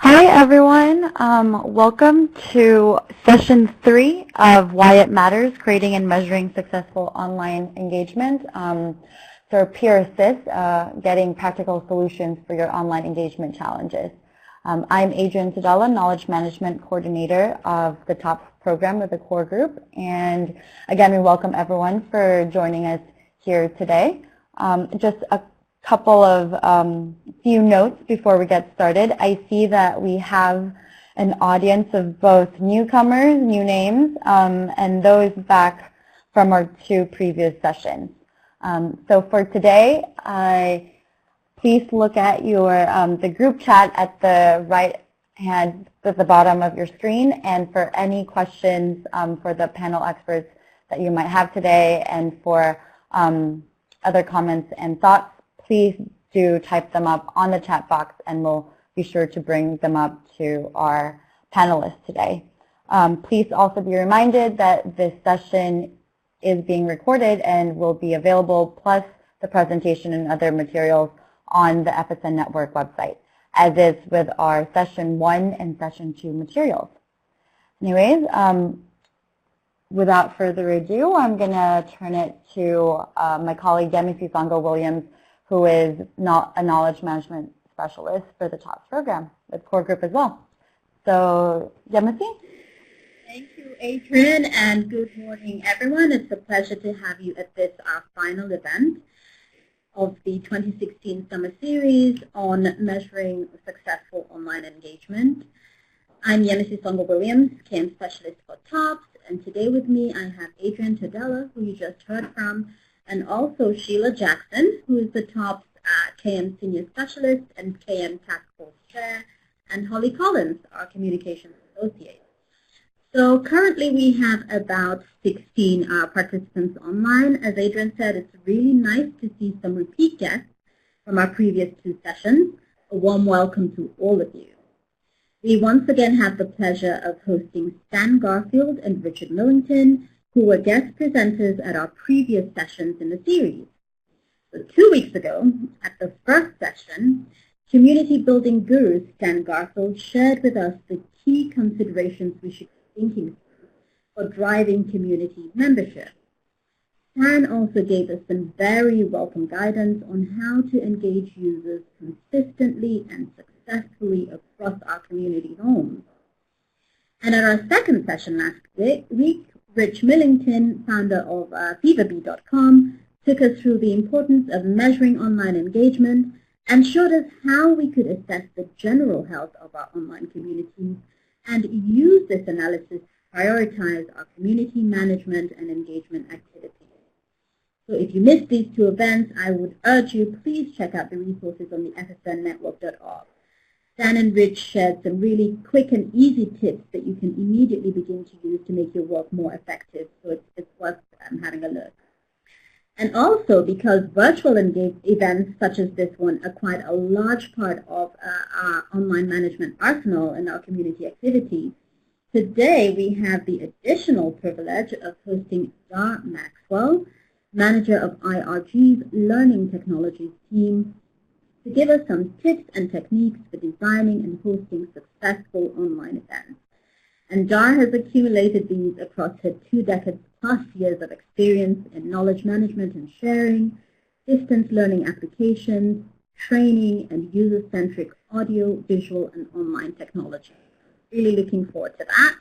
Hi everyone, welcome to session 3 of Why It Matters, Creating and Measuring Successful Online Engagement. So peer assist, getting practical solutions for your online engagement challenges. I'm Adrienne Tadella, Knowledge Management Coordinator of the TOPS program of the core group. And again, we welcome everyone for joining us here today. Just a couple of few notes before we get started. I see that we have an audience of both newcomers, new names, and those back from our 2 previous sessions. So for today, please look at your the group chat at the right hand at the bottom of your screen, and for any questions for the panel experts that you might have today, and for other comments and thoughts, please do type them up on the chat box, and we'll be sure to bring them up to our panelists today. Please also be reminded that this session is being recorded and will be available, plus the presentation and other materials, on the FSN Network website, as is with our session 1 and session 2 materials. Anyways, without further ado, I'm going to turn it to my colleague, Yemisi Songo-Williams, who is a knowledge management specialist for the TOPS program with core group as well. So, Yemisi? Thank you, Adrienne, and good morning, everyone. It's a pleasure to have you at this, our final event of the 2016 Summer Series on Measuring Successful Online Engagement. I'm Yemisi Songo-Williams, KM Specialist for TOPS, and today with me I have Adrienne Tadella, who you just heard from, and also Sheila Jackson, who is the TOPS KM Senior Specialist and KM Task Force Chair, and Holly Collins, our Communications Associate. So currently we have about 16 participants online. As Adrienne said, it's really nice to see some repeat guests from our previous 2 sessions. A warm welcome to all of you. We once again have the pleasure of hosting Stan Garfield and Richard Millington, who were guest presenters at our previous sessions in the series. So 2 weeks ago, at the first session, community building guru Stan Garfield shared with us the key considerations we should be thinking through for driving community membership. Stan also gave us some very welcome guidance on how to engage users consistently and successfully across our community homes. And at our second session last week, Rich Millington, founder of feverbee.com, took us through the importance of measuring online engagement and showed us how we could assess the general health of our online communities and use this analysis to prioritize our community management and engagement activities. So if you missed these 2 events, I would urge you, please check out the resources on the fsnnetwork.org. Stan and Rich shared some really quick and easy tips that you can immediately begin to use to make your work more effective, so it's worth having a look. And also, because virtual events such as this one are quite a large part of our online management arsenal and our community activity, today we have the additional privilege of hosting Dar Maxwell, manager of IRG's Learning Technologies team, to give us some tips and techniques for designing and hosting successful online events. And Dar has accumulated these across her 2 decades plus years of experience in knowledge management and sharing, distance learning applications, training, and user-centric audio, visual, and online technology. Really looking forward to that.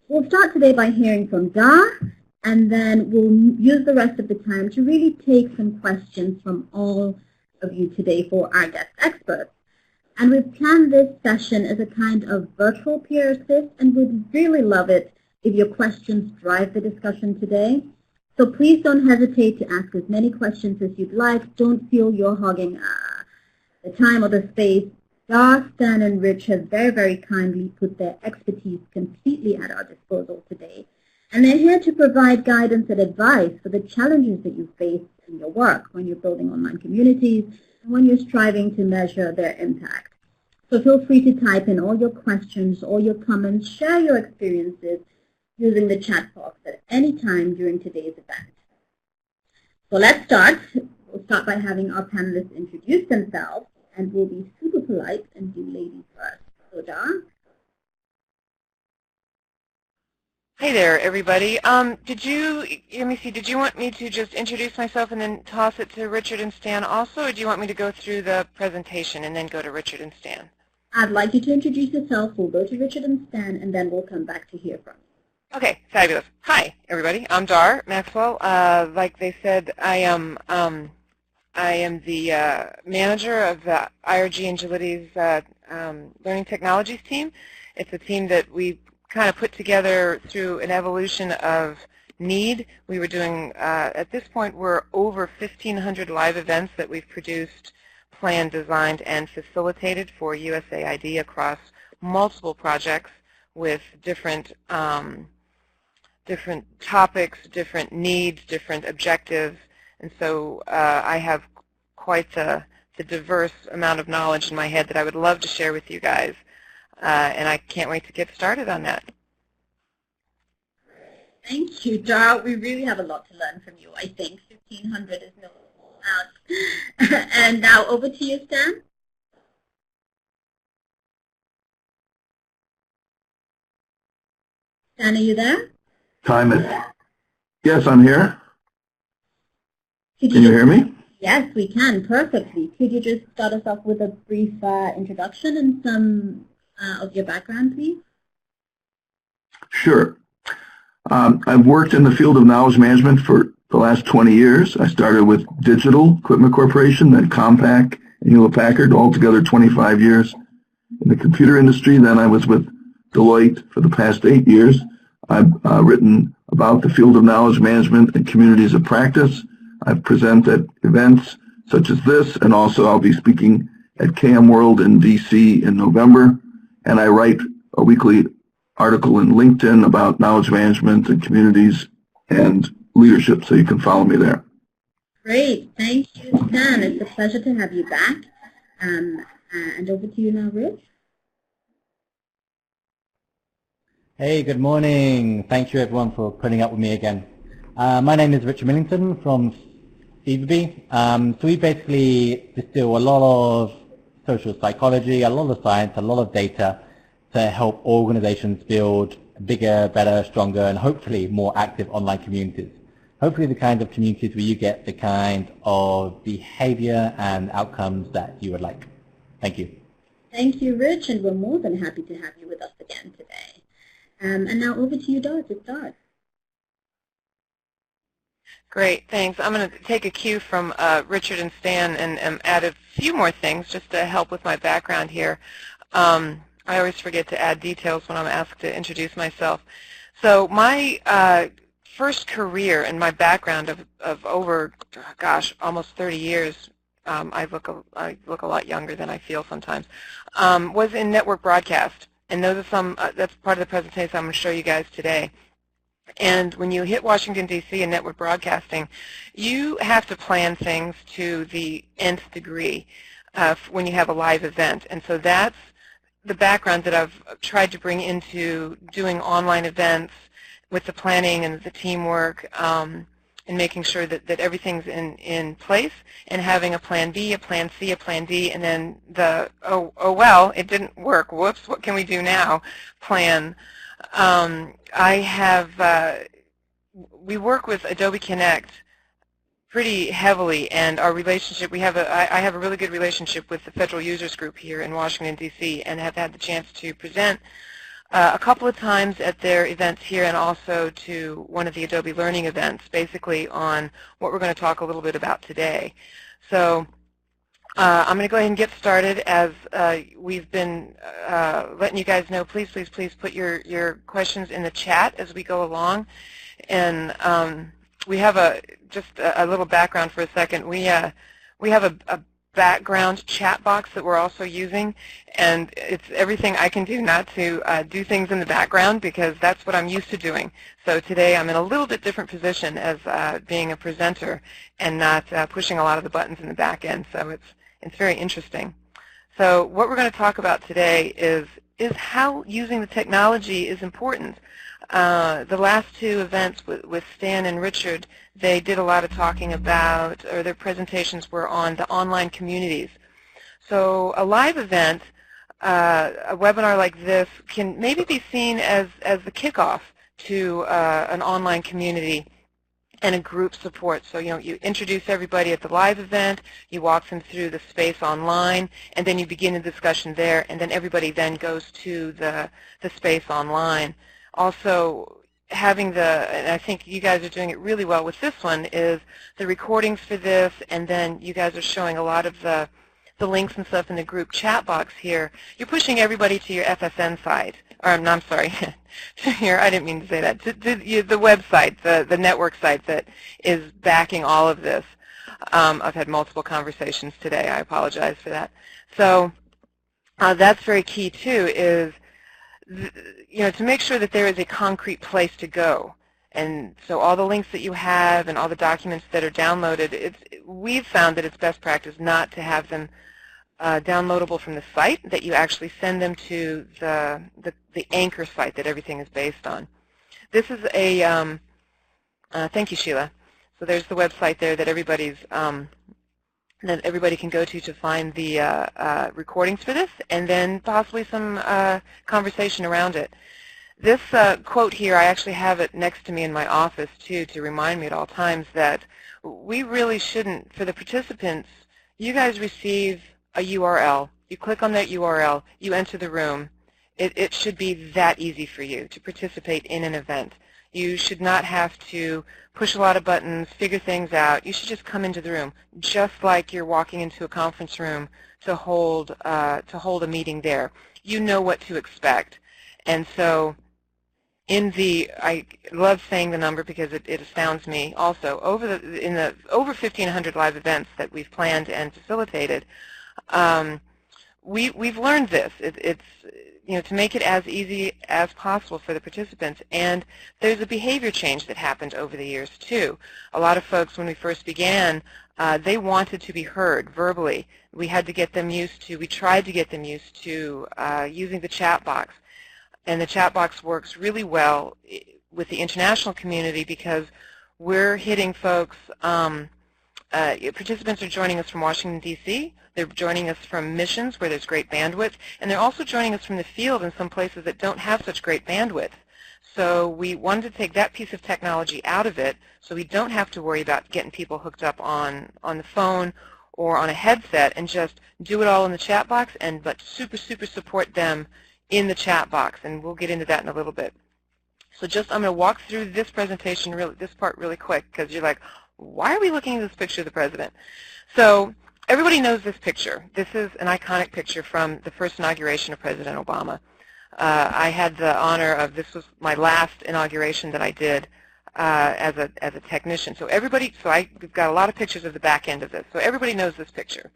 We'll start today by hearing from Dar, and then we'll use the rest of the time to really take some questions from all of you today for our guest experts. And we've planned this session as a kind of virtual peer assist, and we'd really love it if your questions drive the discussion today. So please don't hesitate to ask as many questions as you'd like. Don't feel you're hogging the time or the space. Dar, Stan, and Rich have very, very kindly put their expertise completely at our disposal today. And they're here to provide guidance and advice for the challenges that you face in your work when you're building online communities and when you're striving to measure their impact. So feel free to type in all your questions, all your comments, share your experiences using the chat box at any time during today's event. So let's start. We'll start by having our panelists introduce themselves, and we'll be super polite and do ladies first. So Hey there, everybody. Let me see, did you want me to just introduce myself and then toss it to Richard and Stan also, or do you want me to go through the presentation and then go to Richard and Stan? I'd like you to introduce yourself. We'll go to Richard and Stan, and then we'll come back to hear from you. Okay, fabulous. Hi, everybody. I'm Dar Maxwell. Like they said, I am the manager of IRG Agility's Learning Technologies team. It's a team that we kind of put together through an evolution of need. We were doing, at this point, we're over 1,500 live events that we've produced, planned, designed, and facilitated for USAID across multiple projects with different topics, different needs, different objectives. And so I have quite the diverse amount of knowledge in my head that I would love to share with you guys. And I can't wait to get started on that. Thank you, Dar. We really have a lot to learn from you, I think. 1,500 is no small amount. And now over to you, Stan. Stan, are you there? Time it. Yes, I'm here. Can you hear me? Yes, we can, perfectly. Could you just start us off with a brief introduction and some of your background, please? Sure. I've worked in the field of knowledge management for the last 20 years. I started with Digital Equipment Corporation, then Compaq and Hewlett-Packard, altogether 25 years in the computer industry. Then I was with Deloitte for the past 8 years. I've written about the field of knowledge management and communities of practice. I've presented at events such as this, and also I'll be speaking at KM World in DC in November. And I write a weekly article in LinkedIn about knowledge management and communities and leadership, so you can follow me there. Great. Thank you, Stan. It's a pleasure to have you back. And over to you now, Rich. Hey, good morning. Thank you, everyone, for putting up with me again. My name is Richard Millington from Feverby. So we basically distill a lot of social psychology, a lot of science, a lot of data to help organizations build bigger, better, stronger, and hopefully more active online communities. Hopefully the kind of communities where you get the kind of behavior and outcomes that you would like. Thank you. Thank you, Rich, and we're more than happy to have you with us again today. And now over to you, Dar, to start. Great, thanks. I'm going to take a cue from Richard and Stan and add a few more things just to help with my background here. I always forget to add details when I'm asked to introduce myself. So my first career and my background of over, gosh, almost 30 years, I look a lot younger than I feel sometimes, was in network broadcast. And those are some, that's part of the presentation I'm going to show you guys today. And when you hit Washington, D.C. in network broadcasting, you have to plan things to the nth degree when you have a live event. And so that's the background that I've tried to bring into doing online events with the planning and the teamwork and making sure that everything's in place and having a plan B, a plan C, a plan D, and then the, oh well, it didn't work. Whoops, what can we do now? Plan. We work with Adobe Connect pretty heavily, and our relationship, I have a really good relationship with the Federal Users Group here in Washington, D.C., and have had the chance to present a couple of times at their events here and also to one of the Adobe Learning events, basically on what we're going to talk a little bit about today. So I'm going to go ahead and get started. As we've been letting you guys know, please put your questions in the chat as we go along. And we have just a little background for a second. We have a background chat box that we're also using, and it's everything I can do not to do things in the background, because that's what I'm used to doing. So today I'm in a little bit different position as being a presenter and not pushing a lot of the buttons in the back end. So it's very interesting. So what we're going to talk about today is how using the technology is important. The last two events with Stan and Richard, they did a lot of talking about, or their presentations were on the online communities. So a live event, a webinar like this, can maybe be seen as the kickoff to an online community and a group support. So, you introduce everybody at the live event, you walk them through the space online, and then you begin a discussion there, and then everybody then goes to the space online. Also, having and I think you guys are doing it really well with this one, is the recordings for this, and then you guys are showing a lot of the links and stuff in the group chat box here. You're pushing everybody to your FSN site, or no, I'm sorry, to your, I didn't mean to say that, to the website, the network site that is backing all of this. I've had multiple conversations today. I apologize for that. So that's very key too, is to make sure that there is a concrete place to go. And so all the links that you have and all the documents that are downloaded, we've found that it's best practice not to have them downloadable from the site, that you actually send them to the anchor site that everything is based on. This is a, thank you, Sheila. So there's the website there that everybody can go to find the recordings for this, and then possibly some conversation around it. This quote here, I actually have it next to me in my office too, to remind me at all times that we really shouldn't, for the participants, you guys receive a URL. You click on that URL, you enter the room. It should be that easy for you to participate in an event. You should not have to push a lot of buttons, figure things out. You should just come into the room, just like you're walking into a conference room to hold a meeting there. You know what to expect. And so I love saying the number because it astounds me also. In the over 1,500 live events that we've planned and facilitated, we've learned this. It's to make it as easy as possible for the participants. And there's a behavior change that happened over the years too. A lot of folks, when we first began, they wanted to be heard verbally. We tried to get them used to using the chat box. And the chat box works really well with the international community because we're hitting folks, participants are joining us from Washington, D.C., they're joining us from missions where there's great bandwidth, and they're also joining us from the field in some places that don't have such great bandwidth. So we wanted to take that piece of technology out of it so we don't have to worry about getting people hooked up on the phone or on a headset, and just do it all in the chat box, but super support them in the chat box, and we'll get into that in a little bit. So I'm going to walk through this presentation, this part really quick, because you're like, why are we looking at this picture of the president? So everybody knows this picture. This is an iconic picture from the first inauguration of President Obama. I had the honor of, this was my last inauguration that I did as a technician. So we've got a lot of pictures of the back end of this. So everybody knows this picture.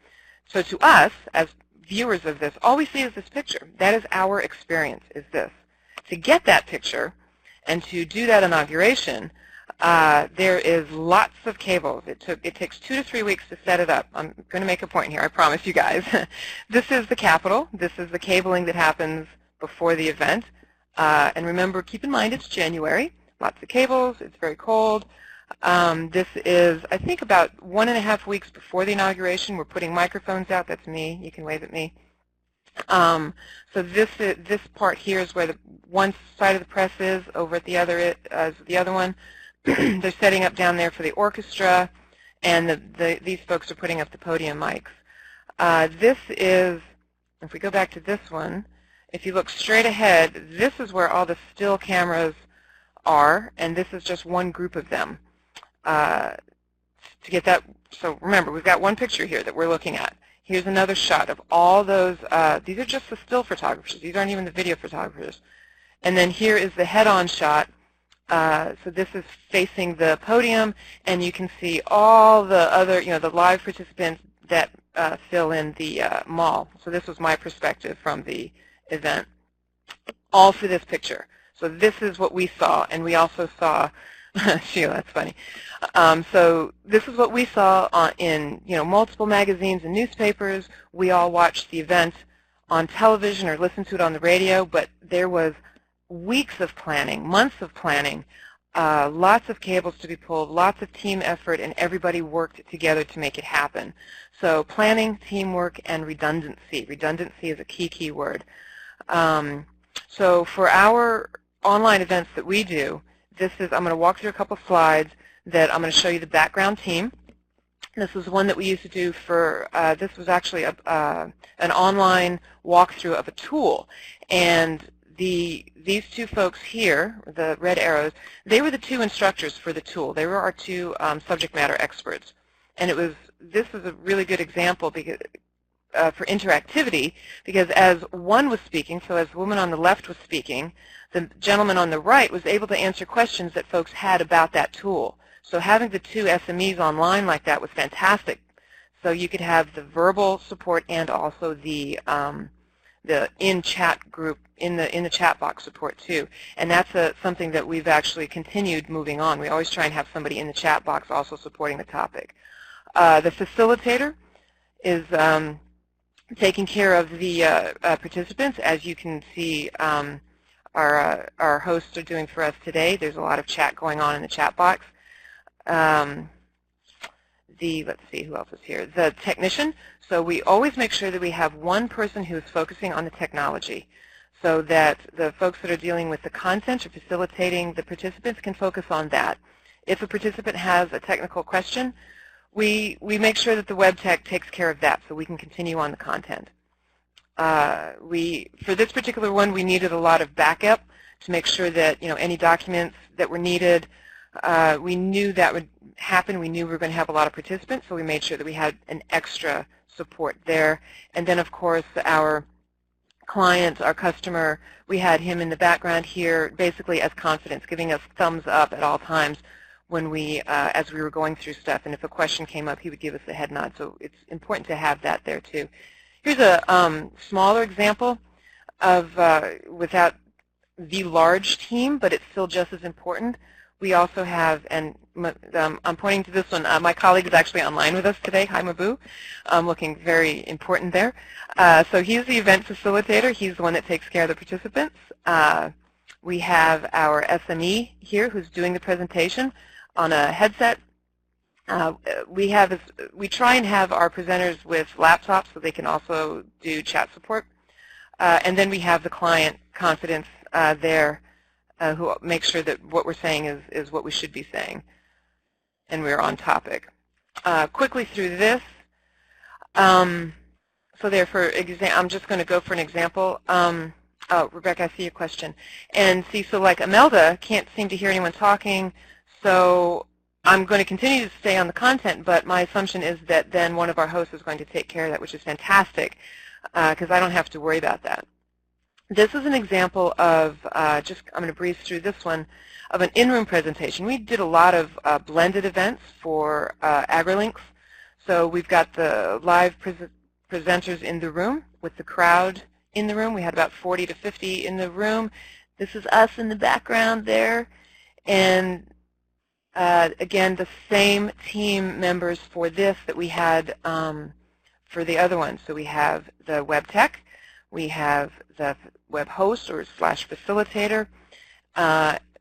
So to us, as viewers of this, all we see is this picture. That is our experience, is this. To get that picture and to do that inauguration, there is lots of cables. It takes 2 to 3 weeks to set it up. I'm going to make a point here, I promise you guys. This is the Capitol. This is the cabling that happens before the event. And remember, keep in mind it's January. Lots of cables. It's very cold. This is, I think, about 1.5 weeks before the inauguration. We're putting microphones out. That's me. You can wave at me. So this part here is where the one side of the press is. Over at the other one. They're setting up down there for the orchestra, and these folks are putting up the podium mics. This is, if we go back to this one, if you look straight ahead, this is where all the still cameras are, and this is just one group of them. To get that, so remember, we've got one picture here that we're looking at. Here's another shot of all those. These are just the still photographers. These aren't even the video photographers. And then here is the head-on shot. So this is facing the podium, and you can see all the other, the live participants that fill in the mall. So this was my perspective from the event, all for this picture. So this is what we saw, and we also saw, Sheila, that's funny. So this is what we saw in multiple magazines and newspapers. We all watched the event on television or listened to it on the radio, but there was weeks of planning, months of planning, lots of cables to be pulled, lots of team effort, and everybody worked together to make it happen. So planning, teamwork, and redundancy. Redundancy is a key word. So for our online events that we do, I'm going to walk through a couple slides that I'm going to show you the background team. This is one that we used to do for, this was actually an online walkthrough of a tool. And these two folks here, the red arrows, they were the two instructors for the tool. They were our two subject matter experts. And this is a really good example because, for interactivity, because as one was speaking, so as the woman on the left was speaking, the gentleman on the right was able to answer questions that folks had about that tool. So having the two SMEs online like that was fantastic. So you could have the verbal support and also the in-chat group, in the chat box support too. And that's something that we've actually continued moving on. We always try and have somebody in the chat box also supporting the topic. The facilitator is taking care of the participants. As you can see, our hosts are doing for us today. There's a lot of chat going on in the chat box. Let's see who else is here. The technician. So we always make sure that we have one person who is focusing on the technology, so that the folks that are dealing with the content or facilitating the participants can focus on that. If a participant has a technical question, we make sure that the web tech takes care of that so we can continue on the content. For this particular one, we needed a lot of backup to make sure that any documents that were needed, we knew that would happen. We knew we were going to have a lot of participants, so we made sure that we had an extra support there. And then, of course, our client, our customer, we had him in the background here basically as confidence, giving us thumbs up at all times when as we were going through stuff. And if a question came up, he would give us a head nod. So it's important to have that there too. Here's a smaller example of, without the large team, but it's still just as important. We also have, and I'm pointing to this one, my colleague is actually online with us today. Hi, Mabu. Looking very important there. So he's the event facilitator. He's the one that takes care of the participants. We have our SME here who's doing the presentation on a headset. We try and have our presenters with laptops so they can also do chat support. And then we have the client confidence there who makes sure that what we're saying is what we should be saying and we're on topic. Quickly through this. So there, I'm just going to go for an example. Oh, Rebecca, I see your question. And see, so like Imelda can't seem to hear anyone talking, so I'm going to continue to stay on the content, but my assumption is that then one of our hosts is going to take care of that, which is fantastic, because I don't have to worry about that. This is an example of, I'm going to breeze through this one, of an in-room presentation. We did a lot of blended events for AgriLinks. So we've got the live presenters in the room with the crowd in the room. We had about 40 to 50 in the room. This is us in the background there. And again, the same team members for this that we had for the other one. So we have the web tech, we have the web host or slash facilitator,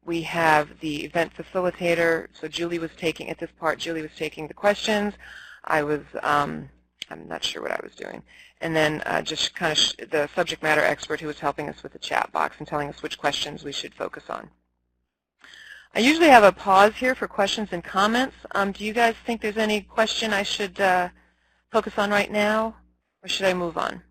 we have the event facilitator. So Julie was taking, at this part, Julie was taking the questions. I was, I'm not sure what I was doing. And then just kind of the subject matter expert who was helping us with the chat box and telling us which questions we should focus on. I usually have a pause here for questions and comments. Do you guys think there's any question I should focus on right now, or should I move on?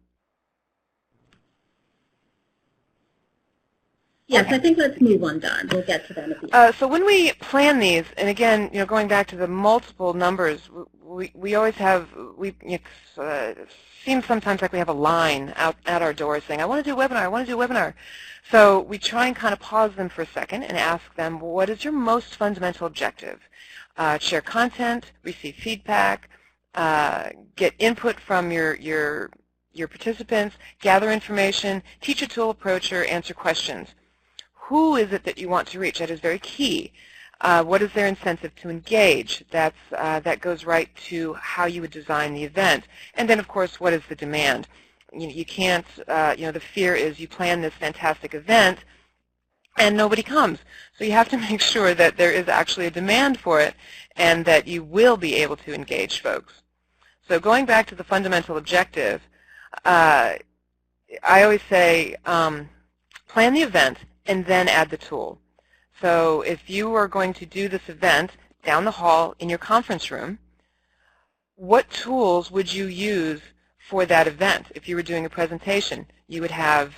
Yes, okay. I think let's move on, Don. We'll get to them at the end. So when we plan these, and again, going back to the multiple numbers, we always have, it seems sometimes like we have a line out at our door saying, I want to do a webinar, I want to do a webinar. So we try and kind of pause them for a second and ask them, what is your most fundamental objective? Share content, receive feedback, get input from your participants, gather information, teach a tool approach, or answer questions. Who is it that you want to reach? That is very key. What is their incentive to engage? That goes right to how you would design the event. And then, of course, what is the demand? You can't, the fear is you plan this fantastic event and nobody comes. So you have to make sure that there is actually a demand for it and that you will be able to engage folks. So going back to the fundamental objective, I always say plan the event and then add the tool. So if you are going to do this event down the hall in your conference room, what tools would you use for that event? If you were doing a presentation, you would have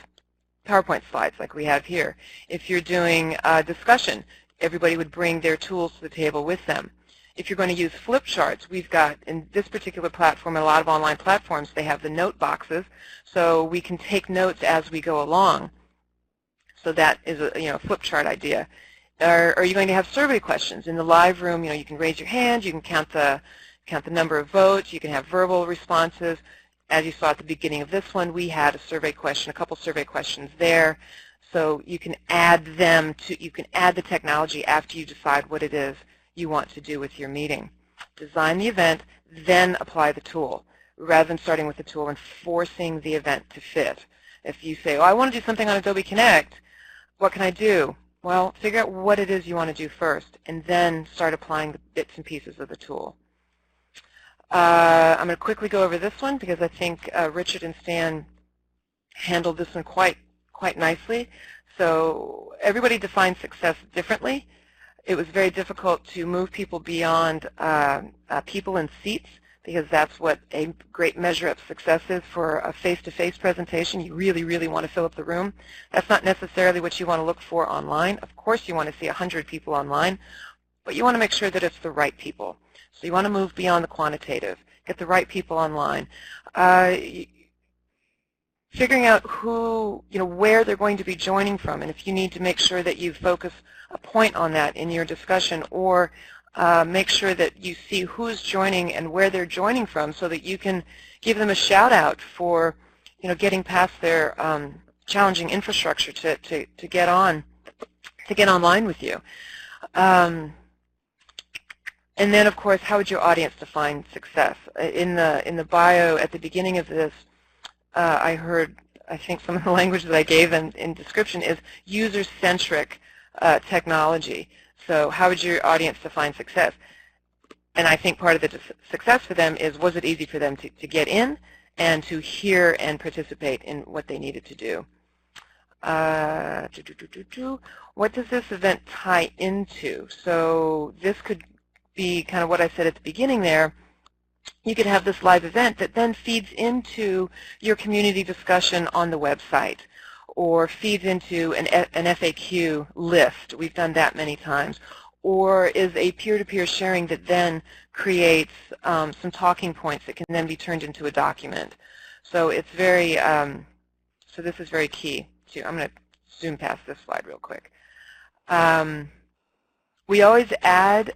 PowerPoint slides like we have here. If you're doing a discussion, everybody would bring their tools to the table with them. If you're going to use flip charts, we've got, in this particular platform, and a lot of online platforms, they have the note boxes, so we can take notes as we go along. So that is a flip chart idea. Are you going to have survey questions in the live room? You can raise your hand, you can count the number of votes, you can have verbal responses. As you saw at the beginning of this one, we had a survey question, a couple survey questions there. So you can add them to, you can add the technology after you decide what it is you want to do with your meeting. Design the event, then apply the tool, rather than starting with the tool and forcing the event to fit. If you say, oh, I want to do something on Adobe Connect, what can I do? Well, figure out what it is you want to do first, and then start applying the bits and pieces of the tool. I'm going to quickly go over this one because I think Richard and Stan handled this one quite nicely. So everybody defines success differently. It was very difficult to move people beyond people in seats, because that's what a great measure of success is for a face-to-face presentation. You really, really want to fill up the room. That's not necessarily what you want to look for online. Of course you want to see 100 people online, but you want to make sure that it's the right people. So you want to move beyond the quantitative, get the right people online. Figuring out who, where they're going to be joining from, and if you need to make sure that you focus a point on that in your discussion, or make sure that you see who's joining and where they're joining from, so that you can give them a shout out for, getting past their challenging infrastructure to get online with you. And then, of course, how would your audience define success? In the bio at the beginning of this, I think some of the language that I gave in description is user-centric technology. So how would your audience define success? And I think part of the success for them is, was it easy for them to get in and to hear and participate in what they needed to do? What does this event tie into? So this could be kind of what I said at the beginning there. You could have this live event that then feeds into your community discussion on the website, or feeds into an FAQ list. We've done that many times. Or is a peer-to-peer sharing that then creates some talking points that can then be turned into a document. So it's very, so this is very key too. I'm going to zoom past this slide real quick. We always add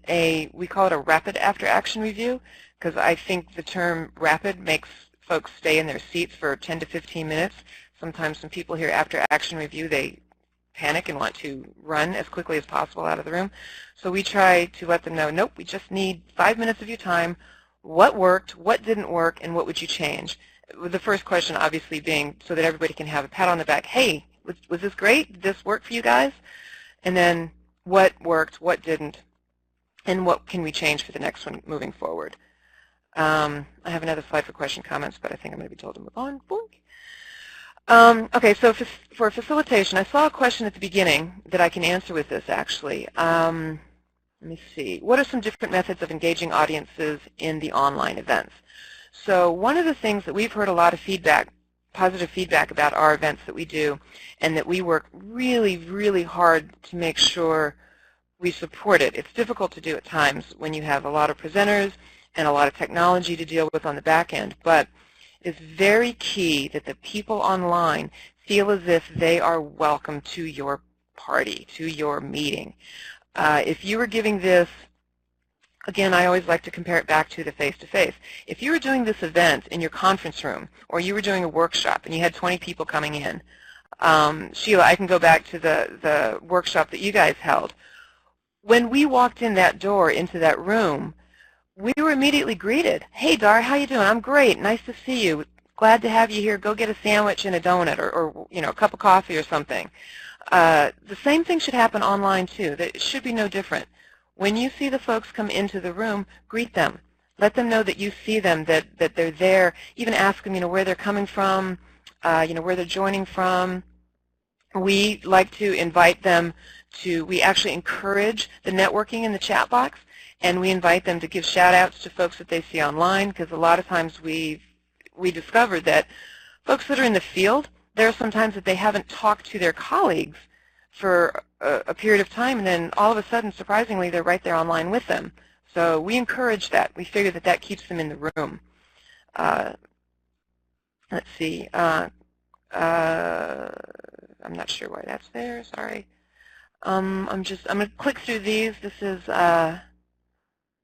we call it a rapid after-action review, because I think the term rapid makes folks stay in their seats for 10 to 15 minutes. Sometimes when people hear after-action review, they panic and want to run as quickly as possible out of the room. So we try to let them know, nope, we just need 5 minutes of your time. What worked, what didn't work, and what would you change? The first question obviously being so that everybody can have a pat on the back. Hey, was this great? Did this work for you guys? And then what worked, what didn't, and what can we change for the next one moving forward? I have another slide for question comments, but I think I'm going to be told to move on. Okay, so for facilitation, I saw a question at the beginning that I can answer with this, actually. Let me see. What are some different methods of engaging audiences in the online events? So one of the things that we've heard a lot of feedback, positive feedback about our events that we do, and that we work really, really hard to make sure we support it. It's difficult to do at times when you have a lot of presenters and a lot of technology to deal with on the back end, but it's very key that the people online feel as if they are welcome to your party, to your meeting. If you were giving this, again, I always like to compare it back to the face-to-face. If you were doing this event in your conference room, or you were doing a workshop and you had 20 people coming in, Sheila, I can go back to the workshop that you guys held. When we walked in that door into that room, we were immediately greeted. Hey, Dar, how you doing? I'm great. Nice to see you. Glad to have you here. Go get a sandwich and a donut, or a cup of coffee or something. The same thing should happen online too. It should be no different. When you see the folks come into the room, greet them. Let them know that you see them, that they're there. Even ask them, where they're coming from, where they're joining from. we like to invite them to, we actually encourage the networking in the chat box, and we invite them to give shout-outs to folks that they see online, because a lot of times we discovered that folks that are in the field, there are some times that they haven't talked to their colleagues for a period of time, and then all of a sudden, surprisingly, they're right there online with them. So we encourage that. We figure that that keeps them in the room. Let's see. I'm not sure why that's there. Sorry. I'm going to click through these. This is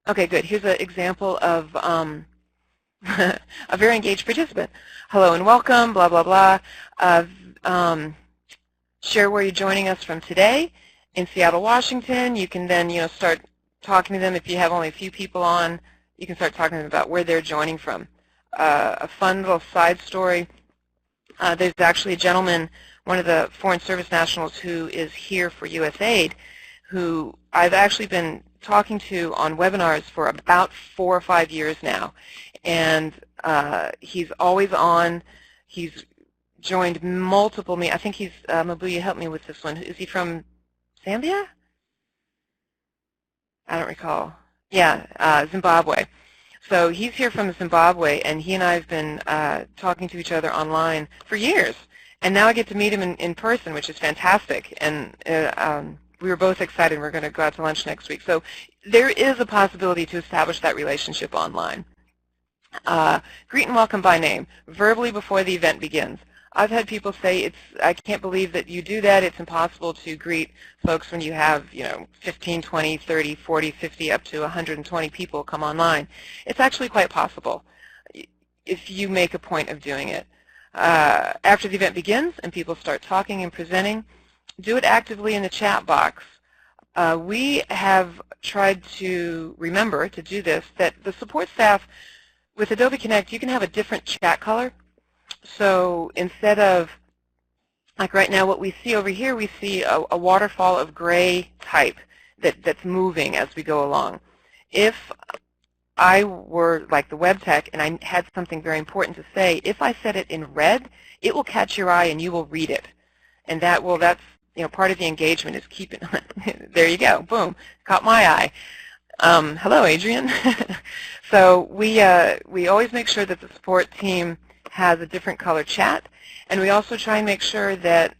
okay. Good. Here's an example of a very engaged participant. Hello and welcome. Blah blah blah. Share where you're joining us from today in Seattle, Washington. You can then start talking to them. If you have only a few people on, you can start talking to them about where they're joining from. A fun little side story. There's actually a gentleman, one of the Foreign Service nationals who is here for USAID, who I've actually been talking to on webinars for about 4 or 5 years now. And he's always on. He's joined multiple I think he's, Mabuya, help me with this one. Is he from Zambia? I don't recall. Yeah, Zimbabwe. So he's here from Zimbabwe, and he and I have been talking to each other online for years. And now I get to meet him in person, which is fantastic. And we were both excited. We're going to go out to lunch next week. So there is a possibility to establish that relationship online. Greet and welcome by name, verbally before the event begins. I've had people say, I can't believe that you do that. It's impossible to greet folks when you have, 15, 20, 30, 40, 50, up to 120 people come online. It's actually quite possible if you make a point of doing it. After the event begins and people start talking and presenting, do it actively in the chat box. We have tried to remember to do this, that the support staff with Adobe Connect, you can have a different chat color. So instead of, like right now, what we see over here, we see a waterfall of gray type that's moving as we go along. If I were like the web tech and I had something very important to say, if I set it in red, it will catch your eye and you will read it. And that's part of the engagement is keeping, there you go, boom, caught my eye. Hello, Adrian. So we always make sure that the support team has a different color chat, and we also try and make sure that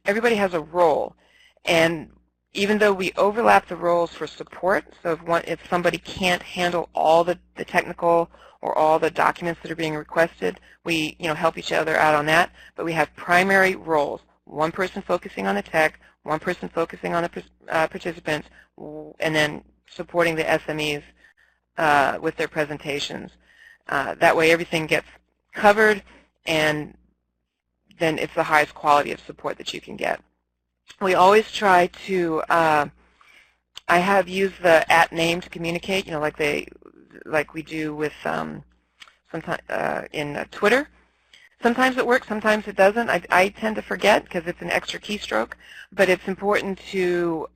everybody has a role. And even though we overlap the roles for support, so if somebody can't handle all the technical or all the documents that are being requested, we help each other out on that. But we have primary roles: one person focusing on the tech, one person focusing on the participants, and then supporting the SMEs with their presentations. That way everything gets covered, and then it's the highest quality of support that you can get. We always try to, I have used the @name to communicate, like we do with sometimes in Twitter. Sometimes it works, sometimes it doesn't. I tend to forget because it's an extra keystroke, but it's important to,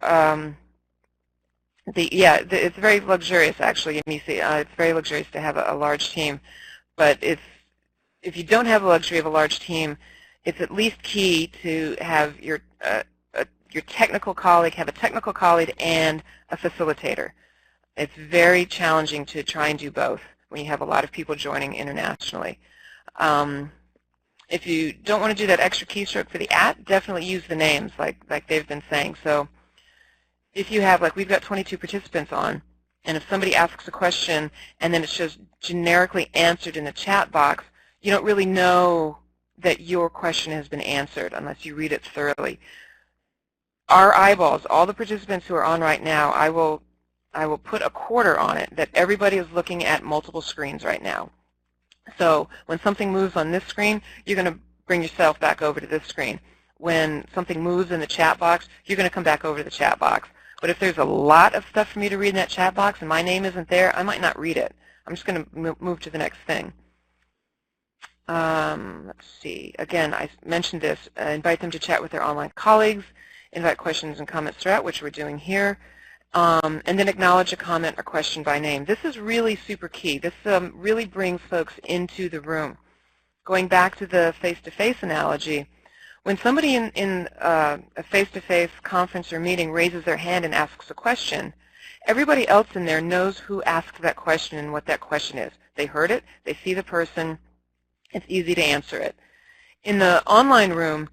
it's very luxurious actually. It's very luxurious to have a large team, but if you don't have the luxury of a large team, it's at least key to have your technical colleague have a technical colleague and a facilitator. It's very challenging to try and do both when you have a lot of people joining internationally. If you don't want to do that extra keystroke for the definitely use the names like they've been saying. So if you have, we've got 22 participants on, and if somebody asks a question and then it's just generically answered in the chat box, you don't really know that your question has been answered unless you read it thoroughly. Our eyeballs, all the participants who are on right now, I will put a quarter on it that everybody is looking at multiple screens right now. So when something moves on this screen, you're going to bring yourself back over to this screen. When something moves in the chat box, you're going to come back over to the chat box. But if there's a lot of stuff for me to read in that chat box and my name isn't there, I might not read it. I'm just going to move to the next thing. Let's see. Again, I mentioned this. Invite them to chat with their online colleagues. Invite questions and comments throughout, which we're doing here. And then acknowledge a comment or question by name. This is really super key. This really brings folks into the room. Going back to the face-to-face analogy, when somebody in a face-to-face conference or meeting raises their hand and asks a question, everybody else in there knows who asked that question and what that question is. They heard it, they see the person, it's easy to answer it. In the online room,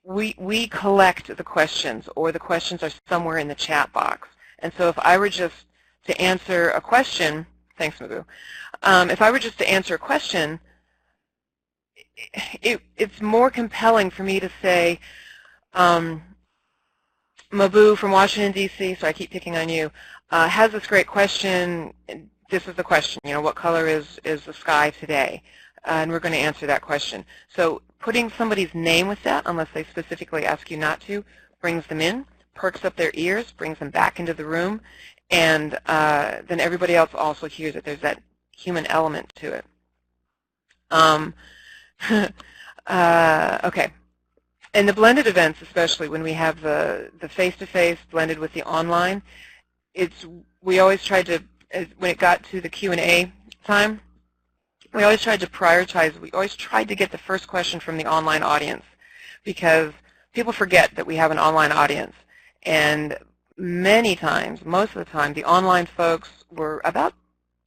we collect the questions, or the questions are somewhere in the chat box. And so if I were just to answer a question, thanks, Magoo, if I were just to answer a question, it's more compelling for me to say, Mabu from Washington, D.C., so I keep picking on you, has this great question. This is the question, what color is the sky today? And we're going to answer that question. So putting somebody's name with that, unless they specifically ask you not to, brings them in, perks up their ears, brings them back into the room, and then everybody else also hears it. There's that human element to it. Okay. In the blended events, especially when we have the face-to-face blended with the online, we always tried to, when it got to the Q&A time, we always tried to prioritize. We always tried to get the first question from the online audience, because people forget that we have an online audience. And many times, most of the time, the online folks were about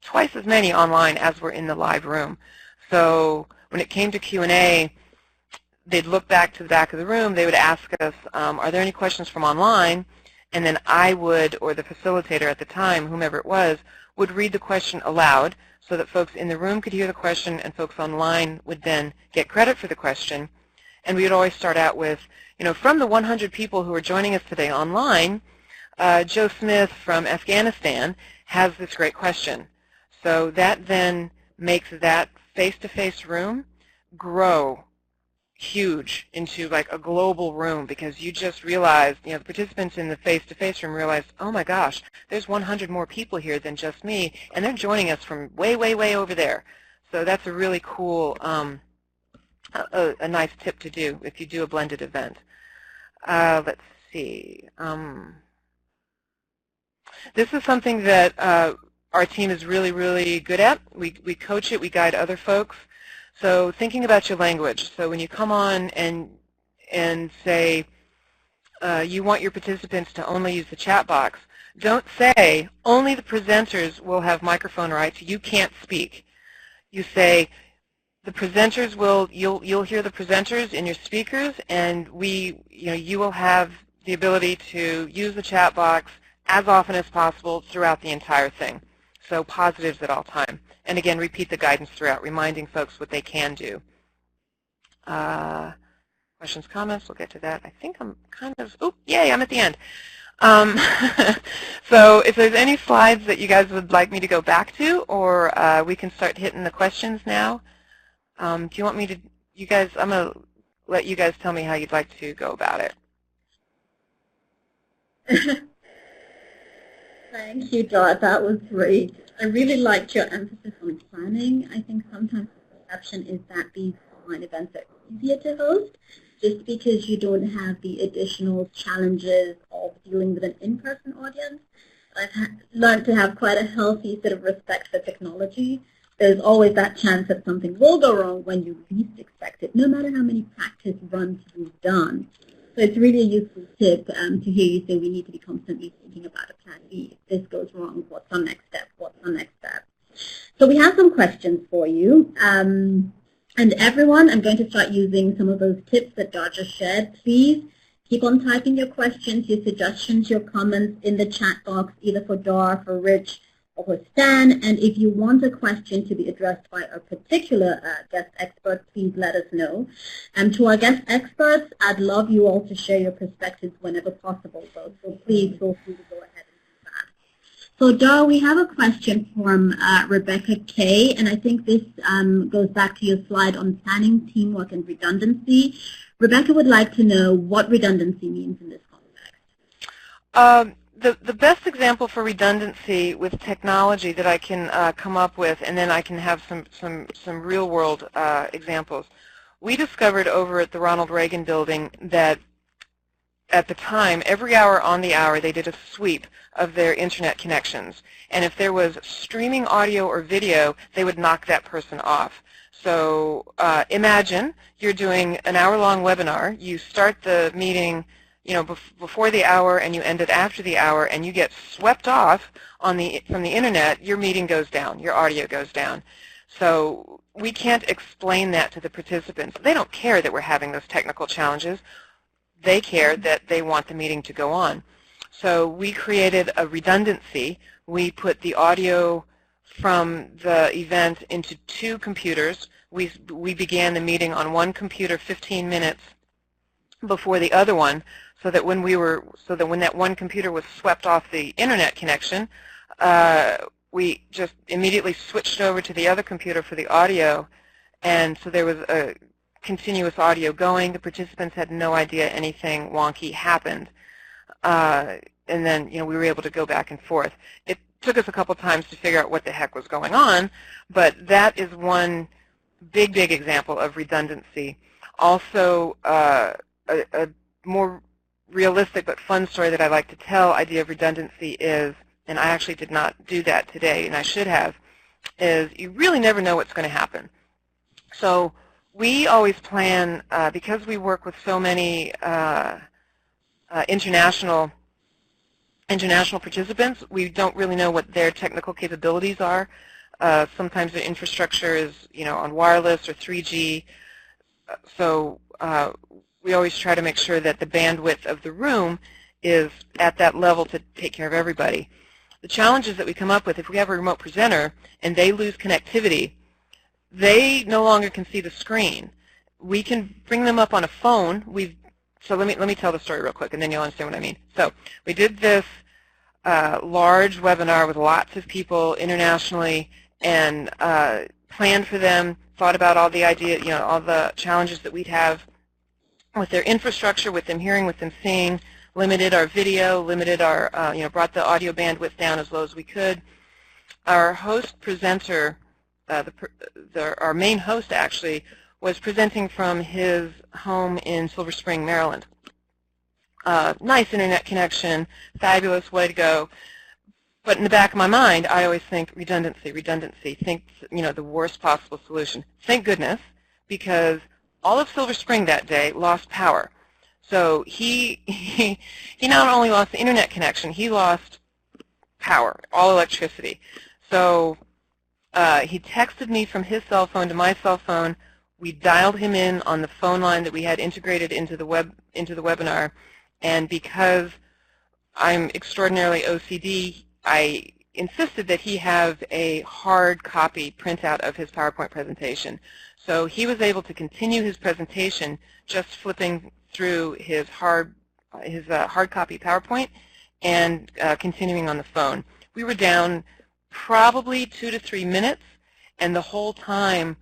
twice as many online as were in the live room. So when it came to Q&A, they'd look back to the back of the room, they would ask us, are there any questions from online? And then I would, or the facilitator at the time, whomever it was, would read the question aloud so that folks in the room could hear the question and folks online would then get credit for the question. And we would always start out with, from the 100 people who are joining us today online, Joe Smith from Afghanistan has this great question. So that then makes that face-to-face room grow huge into like a global room, because you just realized, the participants in the face-to-face room realized, oh my gosh, there's 100 more people here than just me, and they're joining us from way, way, way over there. So that's a really cool, a nice tip to do if you do a blended event. Let's see. This is something that our team is really, really good at. We coach it. We guide other folks. So thinking about your language. So when you come on and say you want your participants to only use the chat box, don't say only the presenters will have microphone rights. You can't speak. You say the presenters will. You'll hear the presenters in your speakers, and you will have the ability to use the chat box as often as possible throughout the entire thing. So positives at all time. And again, repeat the guidance throughout, reminding folks what they can do. Questions, comments, we'll get to that. I think I'm kind of, yay, I'm at the end. So if there's any slides that you guys would like me to go back to, or we can start hitting the questions now. Do you want me to, I'm going to let you guys tell me how you'd like to go about it. Thank you, Dot. That was great. I really liked your emphasis on planning. I think sometimes the perception is that these online events are easier to host just because you don't have the additional challenges of dealing with an in-person audience. I've learned to have quite a healthy sort of respect for technology. There's always that chance that something will go wrong when you least expect it, no matter how many practice runs you've done. So it's really a useful tip to hear you say we need to be constantly thinking about a plan B. If this goes wrong, what's our next step? What's our next step? So we have some questions for you. And everyone, I'm going to start using some of those tips that Dot just shared. Please keep on typing your questions, your suggestions, your comments in the chat box, either for Dar, for Rich, or for Stan. And if you want a question to be addressed by a particular guest expert, please let us know. And to our guest experts, I'd love you all to share your perspectives whenever possible. So please feel free to go ahead and do that. So Dar, we have a question from Rebecca K. And I think this goes back to your slide on planning, teamwork, and redundancy. Rebecca would like to know what redundancy means in this context. The best example for redundancy with technology that I can come up with, and then I can have some real-world examples. We discovered over at the Ronald Reagan building that at the time, every hour on the hour, they did a sweep of their internet connections. And if there was streaming audio or video, they would knock that person off. So imagine you're doing an hour-long webinar. You start the meeting, before the hour, and you end it after the hour, and you get swept off from the internet. Your meeting goes down. Your audio goes down. So we can't explain that to the participants. They don't care that we're having those technical challenges. They care that they want the meeting to go on. So we created a redundancy. We put the audio from the event into 2 computers. We began the meeting on one computer 15 minutes before the other one, so that when that one computer was swept off the internet connection, we just immediately switched over to the other computer for the audio, and so there was a continuous audio going. The participants had no idea anything wonky happened, and then we were able to go back and forth. It took us a couple times to figure out what the heck was going on, but that is one big example of redundancy. Also, a more realistic but fun story that I like to tell, idea of redundancy is, and I actually did not do that today, and I should have, is you really never know what's going to happen. So we always plan, because we work with so many international participants, we don't really know what their technical capabilities are. Sometimes the infrastructure is, on wireless or 3G. So we always try to make sure that the bandwidth of the room is at that level to take care of everybody. The challenges that we come up with, if we have a remote presenter and they lose connectivity, they no longer can see the screen. We can bring them up on a phone. So let me tell the story real quick, and then you'll understand what I mean. So we did this large webinar with lots of people internationally, and planned for them, thought about all the all the challenges that we'd have with their infrastructure, with them hearing, with them seeing, limited our video, limited our, brought the audio bandwidth down as low as we could. Our host presenter, our main host actually, was presenting from his home in Silver Spring, Maryland. Nice internet connection, fabulous way to go. But in the back of my mind, I always think redundancy, think, the worst possible solution. Thank goodness, because all of Silver Spring that day lost power. So he not only lost the internet connection, he lost power, all electricity. So he texted me from his cell phone to my cell phone. We dialed him in on the phone line that we had integrated into the webinar, and because I'm extraordinarily OCD, I insisted that he have a hard copy printout of his PowerPoint presentation. So he was able to continue his presentation just flipping through his hard copy PowerPoint and continuing on the phone. We were down probably 2 to 3 minutes, and the whole time,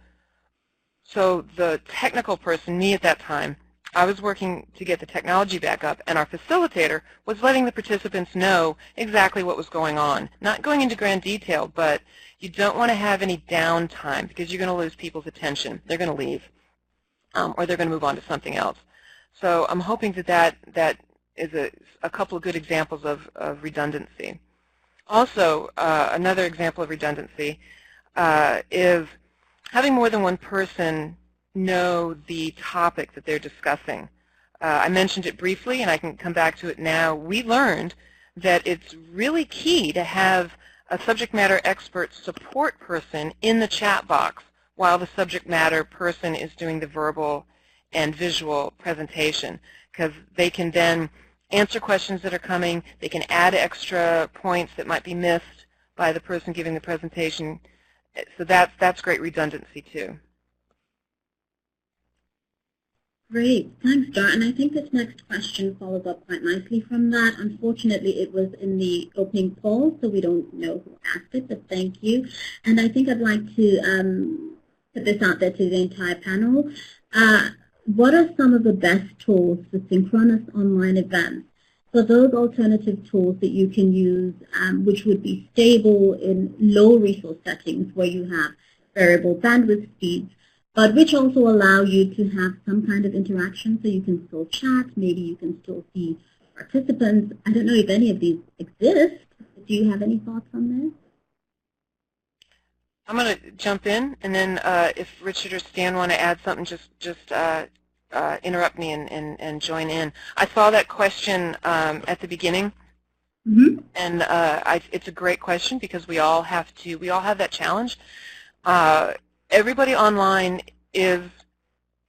so the technical person, me at that time, I was working to get the technology back up, and our facilitator was letting the participants know exactly what was going on. Not going into grand detail, but you don't want to have any downtime because you're going to lose people's attention. They're going to leave, or they're going to move on to something else. So I'm hoping that is a couple of good examples of redundancy. Also, another example of redundancy is having more than one person know the topic that they're discussing. I mentioned it briefly, and I can come back to it now. We learned that it's really key to have a subject matter expert support person in the chat box while the subject matter person is doing the verbal and visual presentation, because they can then answer questions that are coming. They can add extra points that might be missed by the person giving the presentation. So that's great redundancy too. Great, thanks, Dart. And I think this next question follows up quite nicely from that. Unfortunately, it was in the opening poll, so we don't know who asked it, but thank you. And I think I'd like to put this out there to the entire panel. What are some of the best tools for synchronous online events? So those alternative tools that you can use, which would be stable in low resource settings where you have variable bandwidth speeds, but which also allow you to have some kind of interaction, so you can still chat, maybe you can still see participants. I don't know if any of these exist. Do you have any thoughts on this? I'm going to jump in, and then if Richard or Stan want to add something, just interrupt me and join in. I saw that question at the beginning, and it's a great question because we all have that challenge. Everybody online is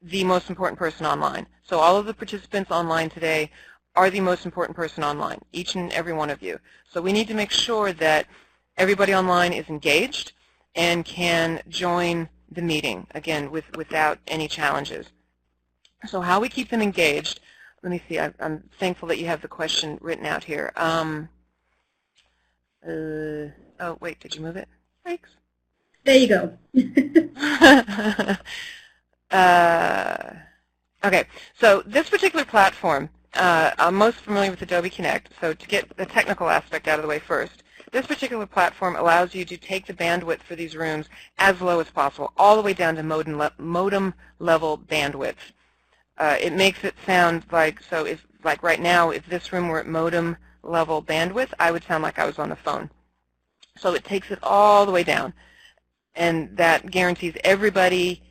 the most important person online. So all of the participants online today are the most important person online, each and every one of you. So we need to make sure that everybody online is engaged and can join the meeting, again, without any challenges. So how we keep them engaged, let me see, I'm thankful that you have the question written out here. Oh, wait, did you move it? Thanks. There you go. Okay, so this particular platform, I'm most familiar with Adobe Connect, so to get the technical aspect out of the way first, this particular platform allows you to take the bandwidth for these rooms as low as possible, all the way down to modem level bandwidth. It makes it sound like, so if, like right now, if this room were at modem level bandwidth, I would sound like I was on the phone. So it takes it all the way down, and that guarantees everybody.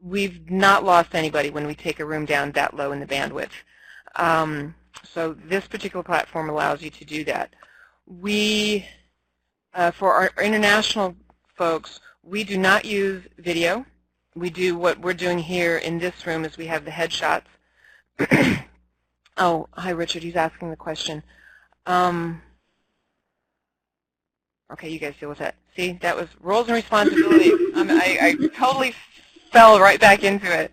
We've not lost anybody when we take a room down that low in the bandwidth. So this particular platform allows you to do that. We, for our international folks, we do not use video. We do what we're doing here in this room is we have the headshots. Oh, hi Richard, he's asking the question. Okay, you guys deal with that. See, that was roles and responsibilities. I totally fell right back into it.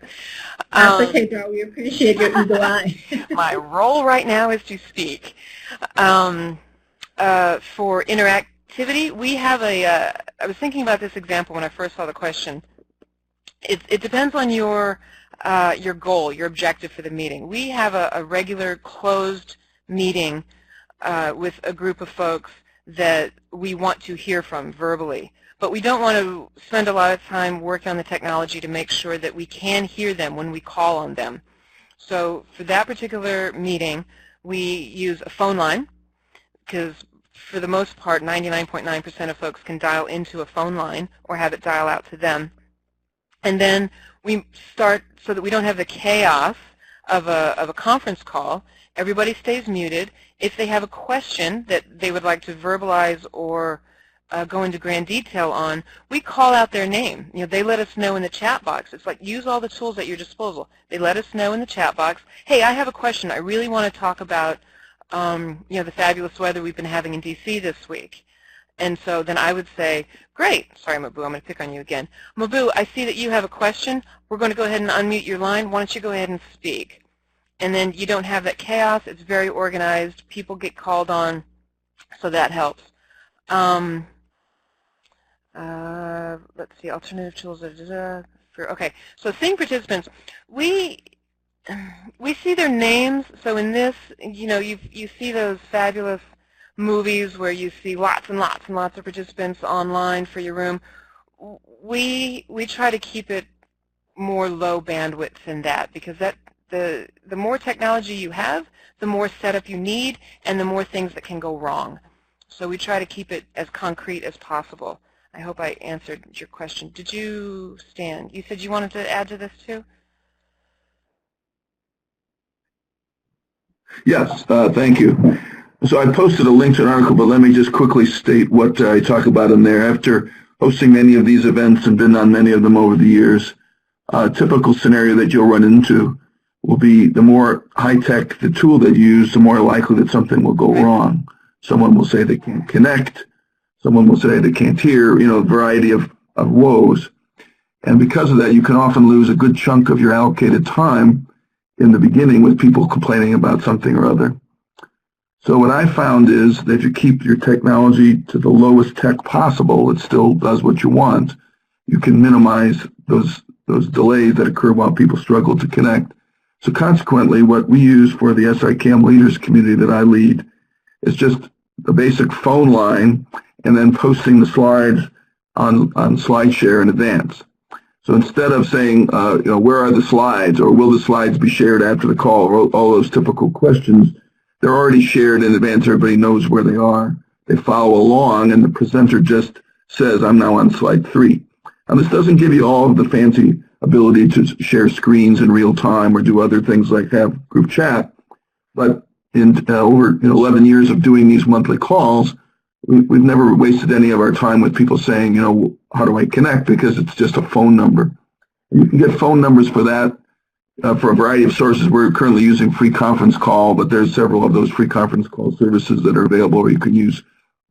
That's okay, girl. We appreciate your eagle eye. My role right now is to speak. For interactivity, we have I was thinking about this example when I first saw the question. It depends on your goal, your objective for the meeting. We have a regular closed meeting with a group of folks that we want to hear from verbally. But we don't want to spend a lot of time working on the technology to make sure that we can hear them when we call on them. So for that particular meeting, we use a phone line because for the most part, 99.9% of folks can dial into a phone line or have it dial out to them. And then we start so that we don't have the chaos of a conference call. Everybody stays muted. If they have a question that they would like to verbalize or go into grand detail on, we call out their name. You know, they let us know in the chat box. It's like use all the tools at your disposal. They let us know in the chat box, hey, I have a question. I really want to talk about you know, the fabulous weather we've been having in DC this week. And so then I would say, great. Sorry, Mabu, I'm going to pick on you again. Mabu, I see that you have a question. We're going to go ahead and unmute your line. Why don't you go ahead and speak? And then you don't have that chaos. It's very organized. People get called on, so that helps. Let's see, alternative tools. Okay, so seeing participants, we see their names. So in this, you know, you see those fabulous movies where you see lots and lots and lots of participants online for your room. We try to keep it more low bandwidth than that because the more technology you have, the more setup you need, and the more things that can go wrong. So we try to keep it as concrete as possible. I hope I answered your question. Did you, Stan? You said you wanted to add to this too? Yes, thank you. So I posted a link to an article, but let me just quickly state what I talk about in there. After hosting many of these events and been on many of them over the years, a typical scenario that you'll run into will be the more high-tech the tool that you use, the more likely that something will go wrong. Someone will say they can't connect. Someone will say they can't hear, you know, a variety of woes. And because of that, you can often lose a good chunk of your allocated time in the beginning with people complaining about something or other. So what I found is that if you keep your technology to the lowest tech possible, it still does what you want. You can minimize those delays that occur while people struggle to connect. So consequently, what we use for the SICAM leaders community that I lead is just the basic phone line and then posting the slides on SlideShare in advance. So instead of saying, you know, where are the slides, or will the slides be shared after the call, or all those typical questions, they're already shared in advance. Everybody knows where they are. They follow along, and the presenter just says I'm now on slide 3. Now, this doesn't give you all of the fancy ability to share screens in real time or do other things like have group chat, but in over 11 years of doing these monthly calls, we've never wasted any of our time with people saying, how do I connect? Because it's just a phone number. You can get phone numbers for that for a variety of sources. We're currently using free conference call, but there's several of those free conference call services that are available, or you can use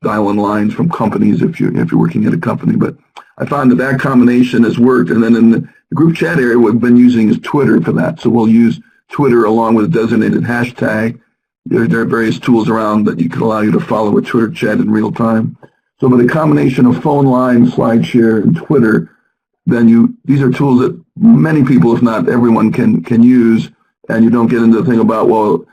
dial-in lines from companies if you're working at a company. But I found that combination has worked. And then in the group chat area, what we've been using is Twitter for that. So we'll use Twitter along with a designated hashtag. There are various tools around that can allow you to follow a Twitter chat in real time. So with a combination of phone line, SlideShare, and Twitter, then these are tools that many people, if not everyone, can use, and you don't get into the thing about, well,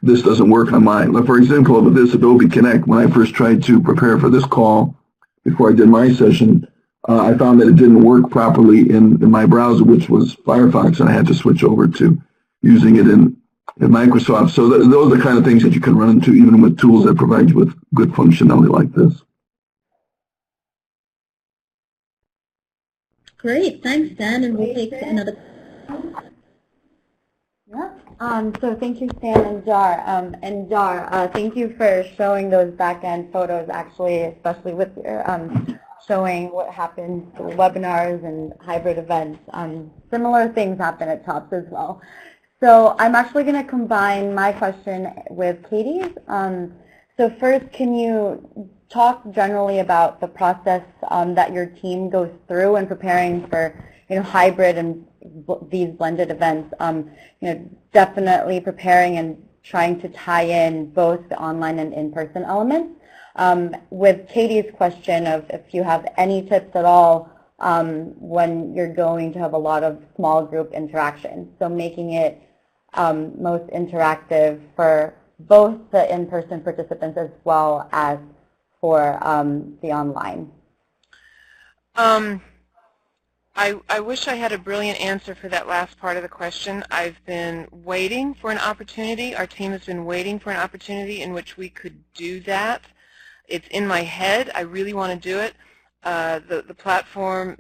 this doesn't work on mine. Like, for example, with this Adobe Connect, when I first tried to prepare for this call, before I did my session, I found that it didn't work properly in my browser, which was Firefox, and I had to switch over to using it in Microsoft. So those are the kind of things that you can run into even with tools that provide you with good functionality like this. Great, thanks, Dan, and we'll take another. Yeah. So thank you, Stan and Jar. Thank you for showing those back-end photos, actually, especially with your showing what happens to webinars and hybrid events. Similar things happen at TOPS as well. So I'm actually going to combine my question with Katie's. So first, can you talk generally about the process that your team goes through in preparing for hybrid and these blended events? Definitely preparing and trying to tie in both the online and in-person elements. With Katie's question of if you have any tips at all when you're going to have a lot of small group interactions, so making it most interactive for both the in-person participants as well as for the online. I wish I had a brilliant answer for that last part of the question. I've been waiting for an opportunity. Our team has been waiting for an opportunity in which we could do that. It's in my head. I really want to do it. The platform,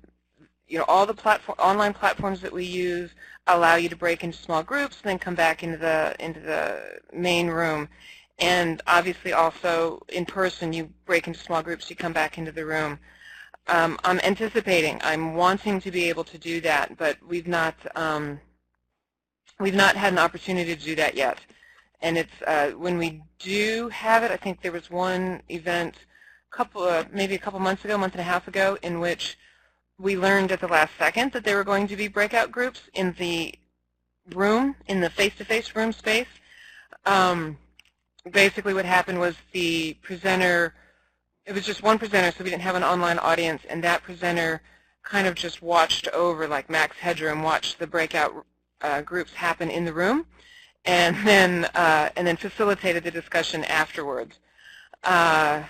all the online platforms that we use allow you to break into small groups and then come back into the main room. And obviously also in person, you break into small groups, you come back into the room. I'm anticipating, I'm wanting to be able to do that, but we've not had an opportunity to do that yet. And it's when we do have it, I think there was one event maybe a couple months ago, month and a half ago, in which we learned at the last second that there were going to be breakout groups in the room, in the face-to-face room space. Basically what happened was the presenter, it was just one presenter, so we didn't have an online audience, and that presenter kind of just watched over, like Max Headroom, watched the breakout groups happen in the room, and then facilitated the discussion afterwards. I'm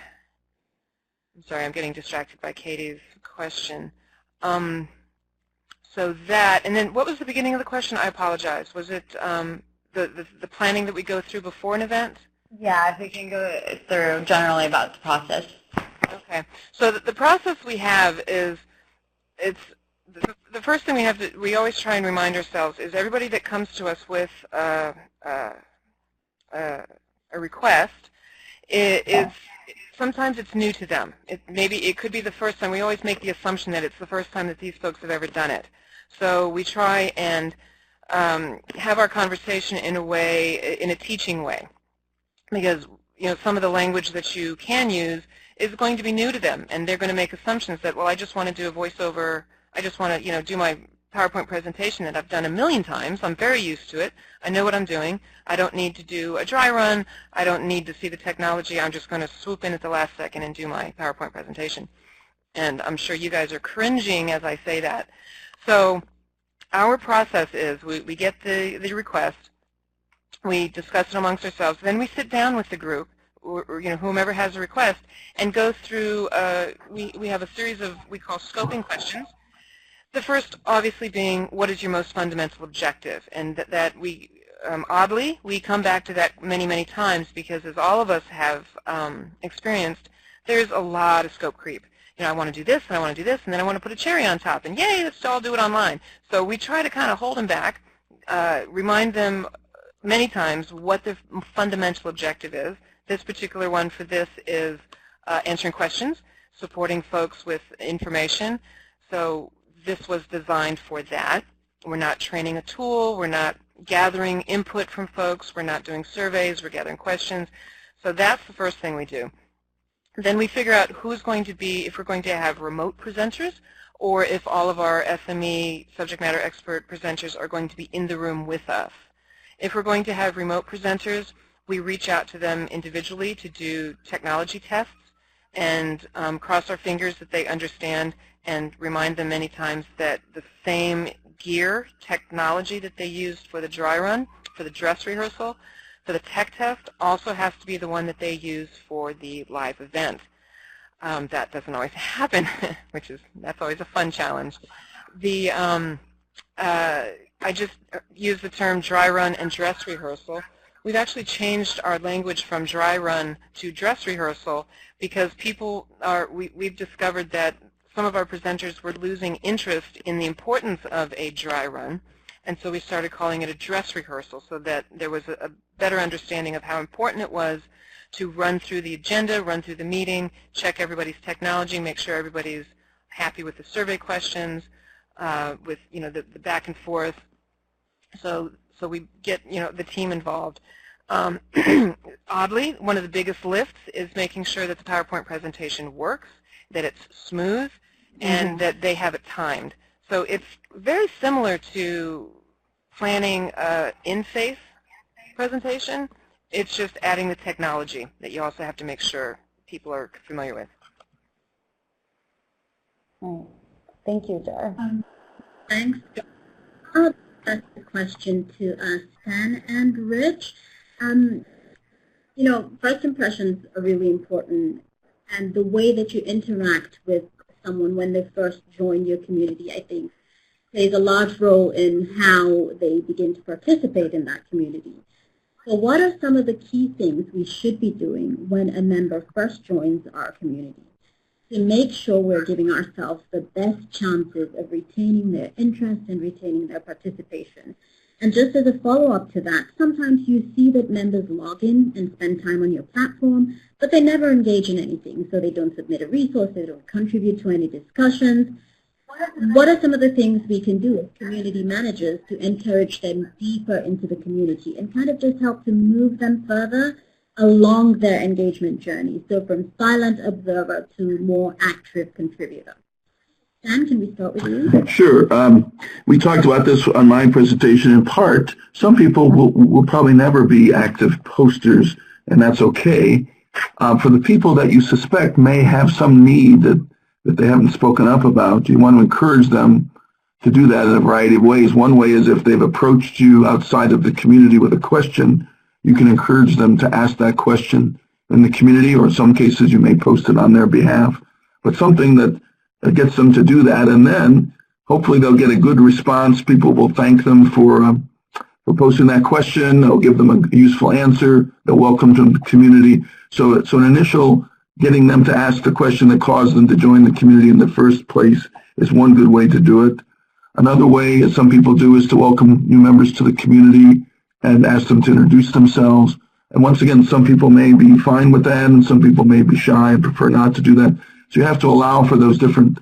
sorry, I'm getting distracted by Katie's question. So that, and then what was the beginning of the question? I apologize. Was it the planning that we go through before an event? Yeah, if we can go through generally about the process. Okay. So the process we have is, the first thing we always try and remind ourselves is everybody that comes to us with a request is sometimes it's new to them. Maybe it could be the first time. We always make the assumption that it's the first time that these folks have ever done it. So we try and have our conversation in a teaching way, because some of the language that you can use is going to be new to them, and they're going to make assumptions that, well, I just want to do a voiceover, I just want to do my PowerPoint presentation that I've done a million times. I'm very used to it. I know what I'm doing. I don't need to do a dry run. I don't need to see the technology. I'm just going to swoop in at the last second and do my PowerPoint presentation. And I'm sure you guys are cringing as I say that. So our process is we get the request, we discuss it amongst ourselves, then we sit down with the group, or whomever has a request, and go through, we have a series of, we call scoping questions. The first obviously being, what is your most fundamental objective? And that we, oddly, we come back to that many, many times, because as all of us have experienced, there's a lot of scope creep. I want to do this, and I want to do this, and then I want to put a cherry on top, and yay, let's all do it online. So we try to kind of hold them back, remind them many times what the fundamental objective is. This particular one for this is answering questions, supporting folks with information. So this was designed for that. We're not training a tool. We're not gathering input from folks. We're not doing surveys. We're gathering questions. So that's the first thing we do. Then we figure out who's going to be, if we're going to have remote presenters, or if all of our SME subject matter expert presenters are going to be in the room with us. If we're going to have remote presenters, we reach out to them individually to do technology tests and cross our fingers that they understand, and remind them many times that the same gear, technology that they used for the dry run, for the dress rehearsal, for the tech test, also has to be the one that they use for the live event. That doesn't always happen, that's always a fun challenge. I just use the term dry run and dress rehearsal. We've actually changed our language from dry run to dress rehearsal because we've discovered that some of our presenters were losing interest in the importance of a dry run, and so we started calling it a dress rehearsal so that there was a better understanding of how important it was to run through the agenda, run through the meeting, check everybody's technology, make sure everybody's happy with the survey questions, with the back and forth. So we get the team involved. Oddly, one of the biggest lifts is making sure that the PowerPoint presentation works, that it's smooth, and that they have it timed. So it's very similar to planning an in-face presentation. It's just adding the technology that you also have to make sure people are familiar with. Thank you, Jar. Thanks. I'll ask a question to Stan and Rich. First impressions are really important, and the way that you interact with someone when they first join your community, I think, plays a large role in how they begin to participate in that community. So what are some of the key things we should be doing when a member first joins our community to make sure we're giving ourselves the best chances of retaining their interest and retaining their participation? And just as a follow-up to that, sometimes you see that members log in and spend time on your platform, but they never engage in anything. So they don't submit a resource, they don't contribute to any discussions. What are some of the things we can do as community managers to encourage them deeper into the community and kind of just help to move them further along their engagement journey? So from silent observer to more active contributor. Dan, can we start with you? Sure. We talked about this on my presentation in part. Some people will probably never be active posters, and that's okay. For the people that you suspect may have some need that they haven't spoken up about, you want to encourage them to do that in a variety of ways. One way is if they've approached you outside of the community with a question, you can encourage them to ask that question in the community, or in some cases you may post it on their behalf. But something that gets them to do that, and then hopefully they'll get a good response. People will thank them for posting that question. They'll give them a useful answer. They'll welcome them to the community. So an initial getting them to ask the question that caused them to join the community in the first place is one good way to do it. Another way, as some people do, is to welcome new members to the community and ask them to introduce themselves. And once again, some people may be fine with that, and some people may be shy and prefer not to do that. So you have to allow for those different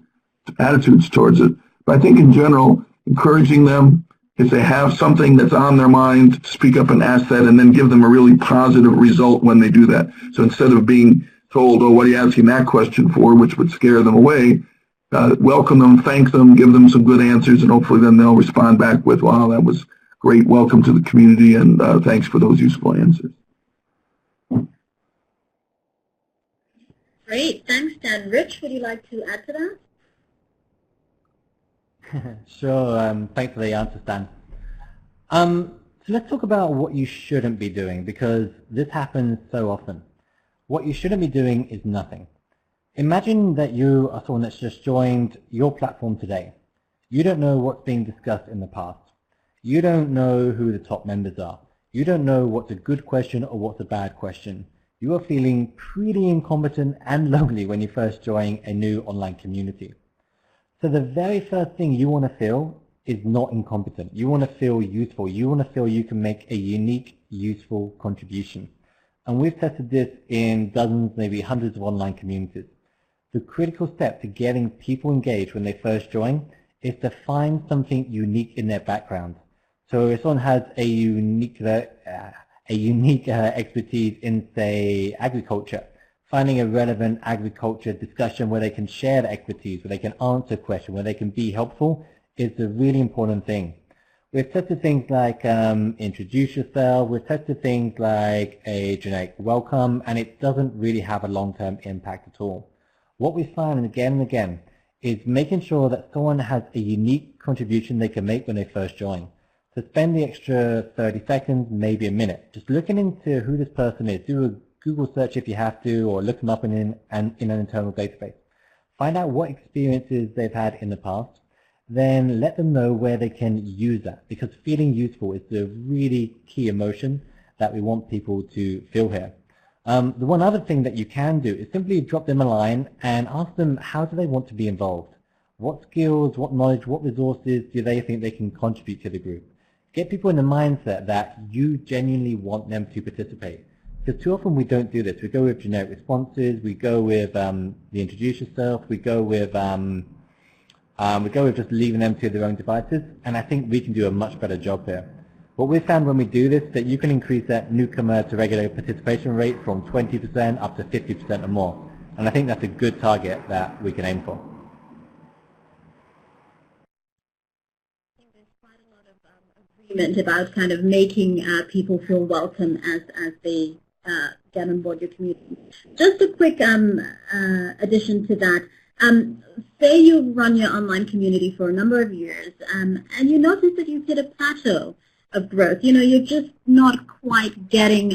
attitudes towards it. But I think in general, encouraging them, if they have something that's on their mind, to speak up and ask that, and then give them a really positive result when they do that. So instead of being told, oh, what are you asking that question for, which would scare them away, welcome them, thank them, give them some good answers, and hopefully then they'll respond back with, wow, that was great, welcome to the community, and thanks for those useful answers. Great, thanks, Dan. Rich, would you like to add to that? Sure, thanks for the answer, Stan. So let's talk about what you shouldn't be doing, because this happens so often. What you shouldn't be doing is nothing. Imagine that you are someone that's just joined your platform today. You don't know what's being discussed in the past. You don't know who the top members are. You don't know what's a good question or what's a bad question. you are feeling pretty incompetent and lonely when you first join a new online community. So the very first thing you want to feel is not incompetent. You want to feel useful. You want to feel you can make a unique, useful contribution. And we've tested this in dozens, maybe hundreds of online communities. The critical step to getting people engaged when they first join is to find something unique in their background. So if someone has a unique expertise in, say, agriculture, finding a relevant agriculture discussion where they can share the expertise, where they can answer questions, where they can be helpful is a really important thing. We've tested things like introduce yourself, we've tested things like a generic welcome, and it doesn't really have a long-term impact at all. What we find again and again is making sure that someone has a unique contribution they can make when they first join. So spend the extra 30 seconds, maybe a minute, just looking into who this person is. Do a Google search if you have to, or look them up in an internal database. Find out what experiences they've had in the past, then let them know where they can use that, because feeling useful is the really key emotion that we want people to feel here. The one other thing that you can do is simply drop them a line and ask them how do they want to be involved. What skills, what knowledge, what resources do they think they can contribute to the group? Get people in the mindset that you genuinely want them to participate. Because too often we don't do this. We go with generic responses, we go with the introduce yourself, we go with just leaving them to their own devices, and I think we can do a much better job here. What we found when we do this, that you can increase that newcomer to regular participation rate from 20% up to 50% or more. And I think that's a good target that we can aim for. I think there's quite a lot of agreement about kind of making people feel welcome as they get on board your community. Just a quick addition to that. Say you run your online community for a number of years and you notice that you've hit a plateau of growth. You know, you're just not quite getting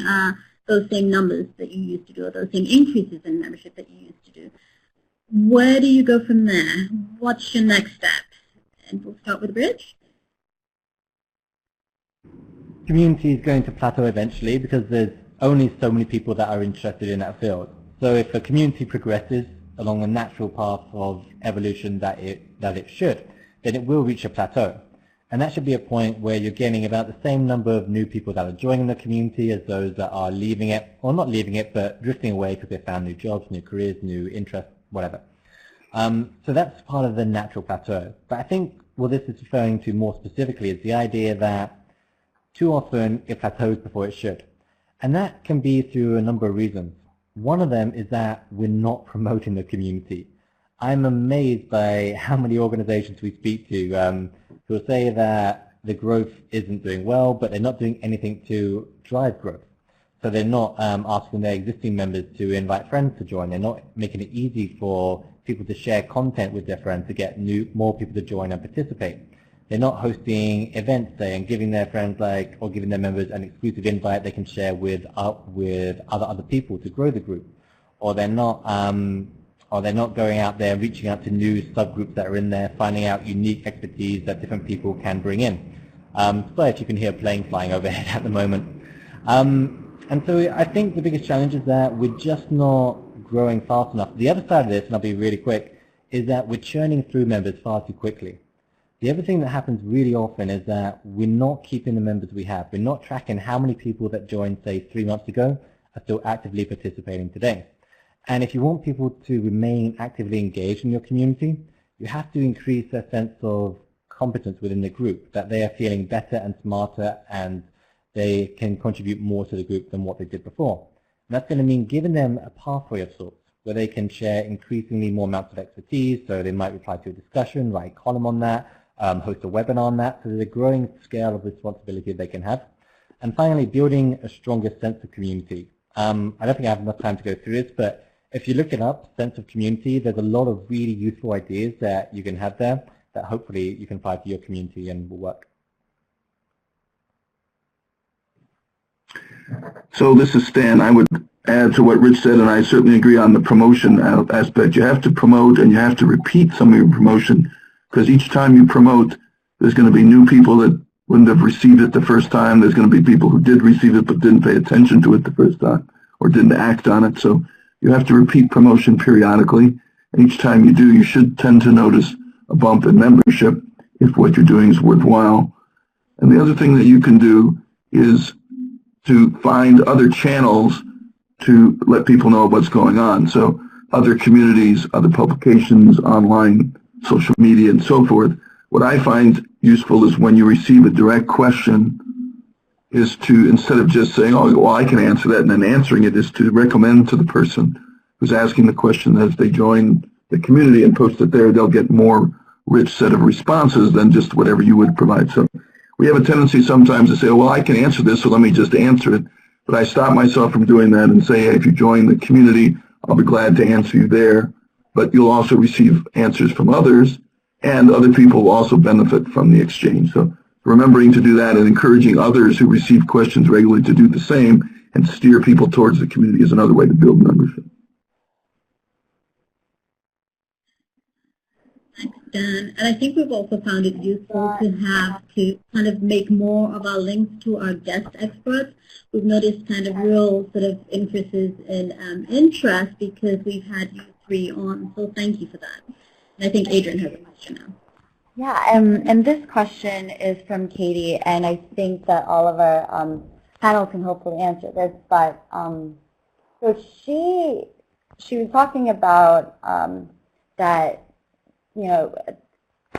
those same numbers that you used to do, or those same increases in membership that you used to do. Where do you go from there? What's your next step? And we'll start with Rich. Community is going to plateau eventually because there's only so many people that are interested in that field. So if a community progresses along the natural path of evolution that it should, then it will reach a plateau. And that should be a point where you're getting about the same number of new people that are joining the community as those that are leaving it, or not leaving it, but drifting away because they found new jobs, new careers, new interests, whatever. So that's part of the natural plateau. But I think what this is referring to more specifically is the idea that too often it plateaus before it should. And that can be through a number of reasons. One of them is that we're not promoting the community. I'm amazed by how many organizations we speak to who will say that the growth isn't doing well, but they're not doing anything to drive growth. So they're not asking their existing members to invite friends to join. They're not making it easy for people to share content with their friends to get more people to join and participate. They're not hosting events, say, and giving their friends or giving their members an exclusive invite they can share with other people to grow the group. Or they're not going out there reaching out to new subgroups that are in there, finding out unique expertise that different people can bring in. Sorry if you can hear a plane flying overhead at the moment. And so I think the biggest challenge is that we're just not growing fast enough. The other side of this, and I'll be really quick, is that we're churning through members far too quickly. The other thing that happens really often is that we're not keeping the members we have. We're not tracking how many people that joined, say, 3 months ago are still actively participating today. And if you want people to remain actively engaged in your community, you have to increase their sense of competence within the group, that they are feeling better and smarter and they can contribute more to the group than what they did before. And that's going to mean giving them a pathway of sorts where they can share increasingly more amounts of expertise. So they might reply to a discussion, write a column on that, host a webinar on that. So there's a growing scale of responsibility they can have. And finally, building a stronger sense of community. I don't think I have enough time to go through this, but if you look it up, sense of community, there's a lot of really useful ideas that you can have there that hopefully you can apply to your community and will work. So this is Stan. I would add to what Rich said, and I certainly agree on the promotion aspect. You have to promote and you have to repeat some of your promotion, because each time you promote, there's going to be new people that wouldn't have received it the first time. There's going to be people who did receive it but didn't pay attention to it the first time, or didn't act on it. So you have to repeat promotion periodically. And each time you do, you should tend to notice a bump in membership if what you're doing is worthwhile. And the other thing that you can do is to find other channels to let people know what's going on. So other communities, other publications, online, social media, and so forth. What I find useful is when you receive a direct question is to, instead of just saying, oh, well, I can answer that, and then answering it, is to recommend to the person who's asking the question that if they join the community and post it there, they'll get more rich set of responses than just whatever you would provide. So we have a tendency sometimes to say, oh, well, I can answer this, so let me just answer it. But I stop myself from doing that and say, hey, if you join the community, I'll be glad to answer you there. But you'll also receive answers from others, and other people will also benefit from the exchange. So remembering to do that and encouraging others who receive questions regularly to do the same and steer people towards the community is another way to build membership. Thanks, Dan. And I think we've also found it useful to kind of make more of our links to our guest experts. We've noticed kind of real sort of increases in interest because we've had you three on. So thank you for that. And I think Adrian has a question now. Yeah, and this question is from Katie, and I think that all of our panel can hopefully answer this. But so she was talking about that, you know,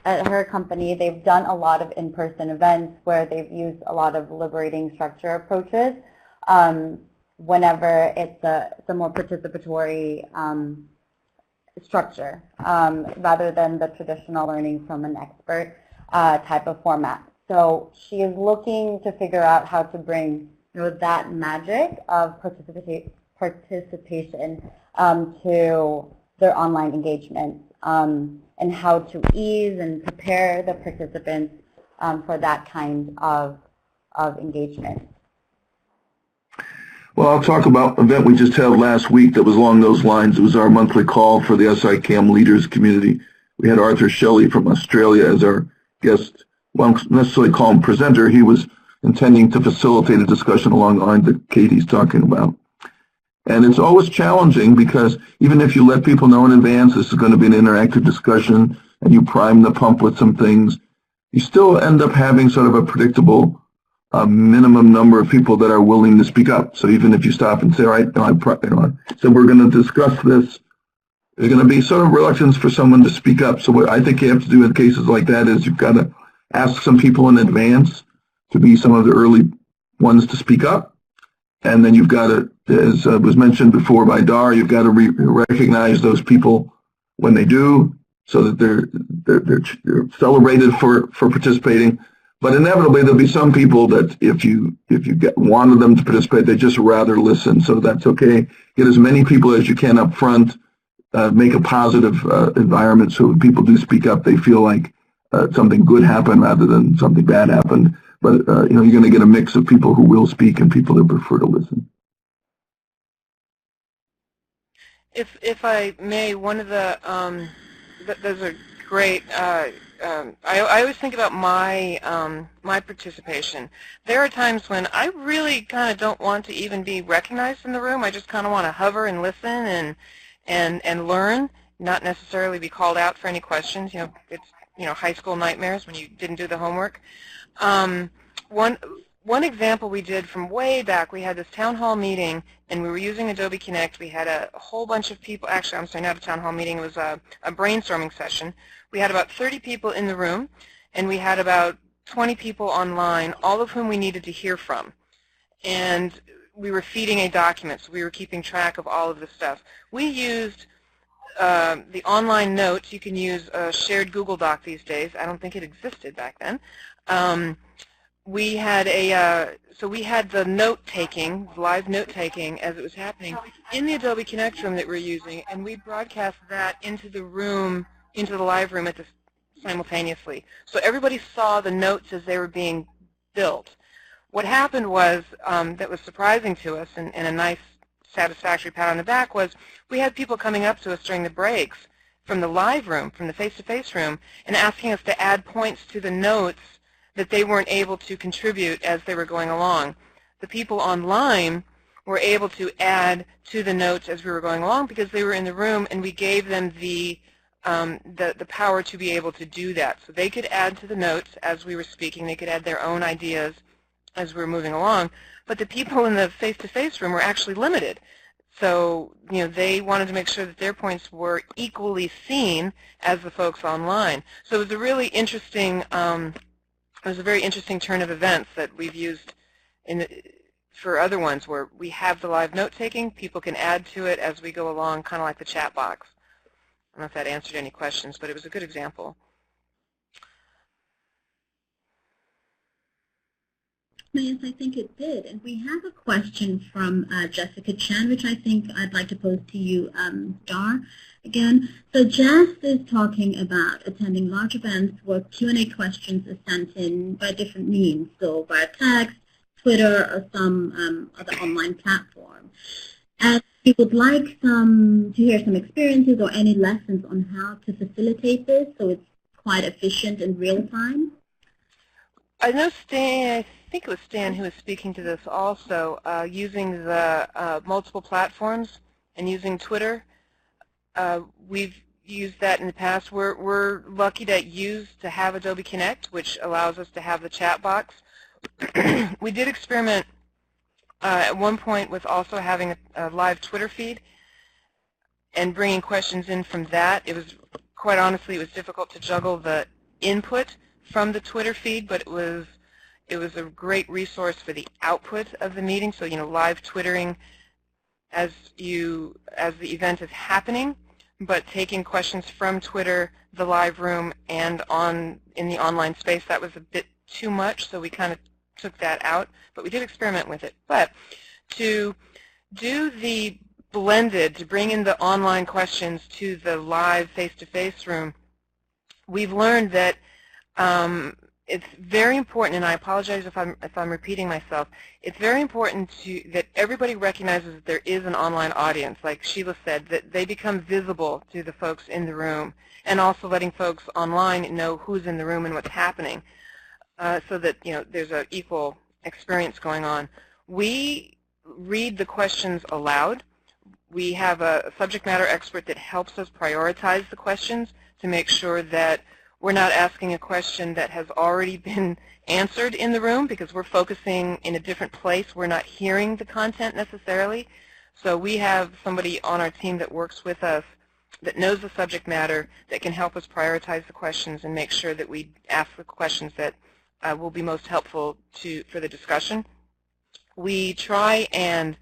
at her company they've done a lot of in-person events where they've used a lot of liberating structure approaches whenever it's a more participatory structure rather than the traditional learning from an expert type of format. So she is looking to figure out how to bring, you know, that magic of participation to their online engagement and how to ease and prepare the participants for that kind of engagement. Well, I'll talk about an event we just held last week that was along those lines. It was our monthly call for the SICAM leaders community. We had Arthur Shelley from Australia as our guest. Well, not necessarily call him presenter. He was intending to facilitate a discussion along the lines that Katie's talking about. And it's always challenging because even if you let people know in advance this is going to be an interactive discussion and you prime the pump with some things, you still end up having sort of a predictable minimum number of people that are willing to speak up. So even if you stop and say, all right, so we're going to discuss this, there's going to be sort of reluctance for someone to speak up. So what I think you have to do in cases like that is you've got to ask some people in advance to be some of the early ones to speak up. And then you've got to, as was mentioned before by Dar, you've got to recognize those people when they do so that they're celebrated for participating. But inevitably, there'll be some people that if you wanted them to participate, they just rather listen. So that's okay. Get as many people as you can up front. Make a positive environment so when people do speak up, they feel like something good happened rather than something bad happened. But you're going to get a mix of people who will speak and people that prefer to listen. If I may, one of the those are great. I always think about my my participation. There are times when I really kind of don't want to even be recognized in the room. I just kind of want to hover and listen and learn, not necessarily be called out for any questions. You know, it's high school nightmares when you didn't do the homework. One example we did from way back, we had this town hall meeting, and we were using Adobe Connect. We had a whole bunch of people. Actually, I'm sorry, not a town hall meeting. It was a brainstorming session. We had about 30 people in the room, and we had about 20 people online, all of whom we needed to hear from. And we were feeding a document, so we were keeping track of all of this stuff. We used the online notes. You can use a shared Google Doc these days. I don't think it existed back then. We had we had the note-taking, live note-taking as it was happening in the Adobe Connect room that we're using, and we broadcast that into the room, into the live room simultaneously. So everybody saw the notes as they were being built. What happened was, that was surprising to us and a nice satisfactory pat on the back, was we had people coming up to us during the breaks from the live room, from the face-to-face room, and asking us to add points to the notes that they weren't able to contribute as they were going along. The people online were able to add to the notes as we were going along because they were in the room and we gave them the power to be able to do that. So they could add to the notes as we were speaking. They could add their own ideas as we were moving along. But the people in the face-to-face room were actually limited. So, they wanted to make sure that their points were equally seen as the folks online. So it was a really interesting, it was a very interesting turn of events that we've used for other ones where we have the live note-taking. People can add to it as we go along, kind of like the chat box. I don't know if that answered any questions, but it was a good example. Yes, I think it did. And we have a question from Jessica Chan, which I think I'd like to pose to you, Dar, again. So Jess is talking about attending large events where Q&A questions are sent in by different means, so via text, Twitter, or some other online platform. And we would like to hear some experiences or any lessons on how to facilitate this so it's quite efficient in real time. I know Stan, I think it was Stan who was speaking to this also, using the multiple platforms and using Twitter. We've used that in the past. We're lucky to have Adobe Connect, which allows us to have the chat box. We did experiment at one point with also having a live Twitter feed and bringing questions in from that. It was, quite honestly, it was difficult to juggle the input from the Twitter feed, but it was a great resource for the output of the meeting. So, live twittering as the event is happening, but taking questions from Twitter, the live room, and in the online space, that was a bit too much, so we kind of took that out. But we did experiment with it. But to do the blended, to bring in the online questions to the live face-to-face room, we've learned that it's very important, and I apologize if I'm repeating myself. It's very important that everybody recognizes that there is an online audience, like Sheila said, that they become visible to the folks in the room, and also letting folks online know who's in the room and what's happening, so that there's an equal experience going on. We read the questions aloud. We have a subject matter expert that helps us prioritize the questions to make sure that we're not asking a question that has already been answered in the room because we're focusing in a different place. We're not hearing the content necessarily. So we have somebody on our team that works with us that knows the subject matter that can help us prioritize the questions and make sure that we ask the questions that will be most helpful for the discussion. We try and,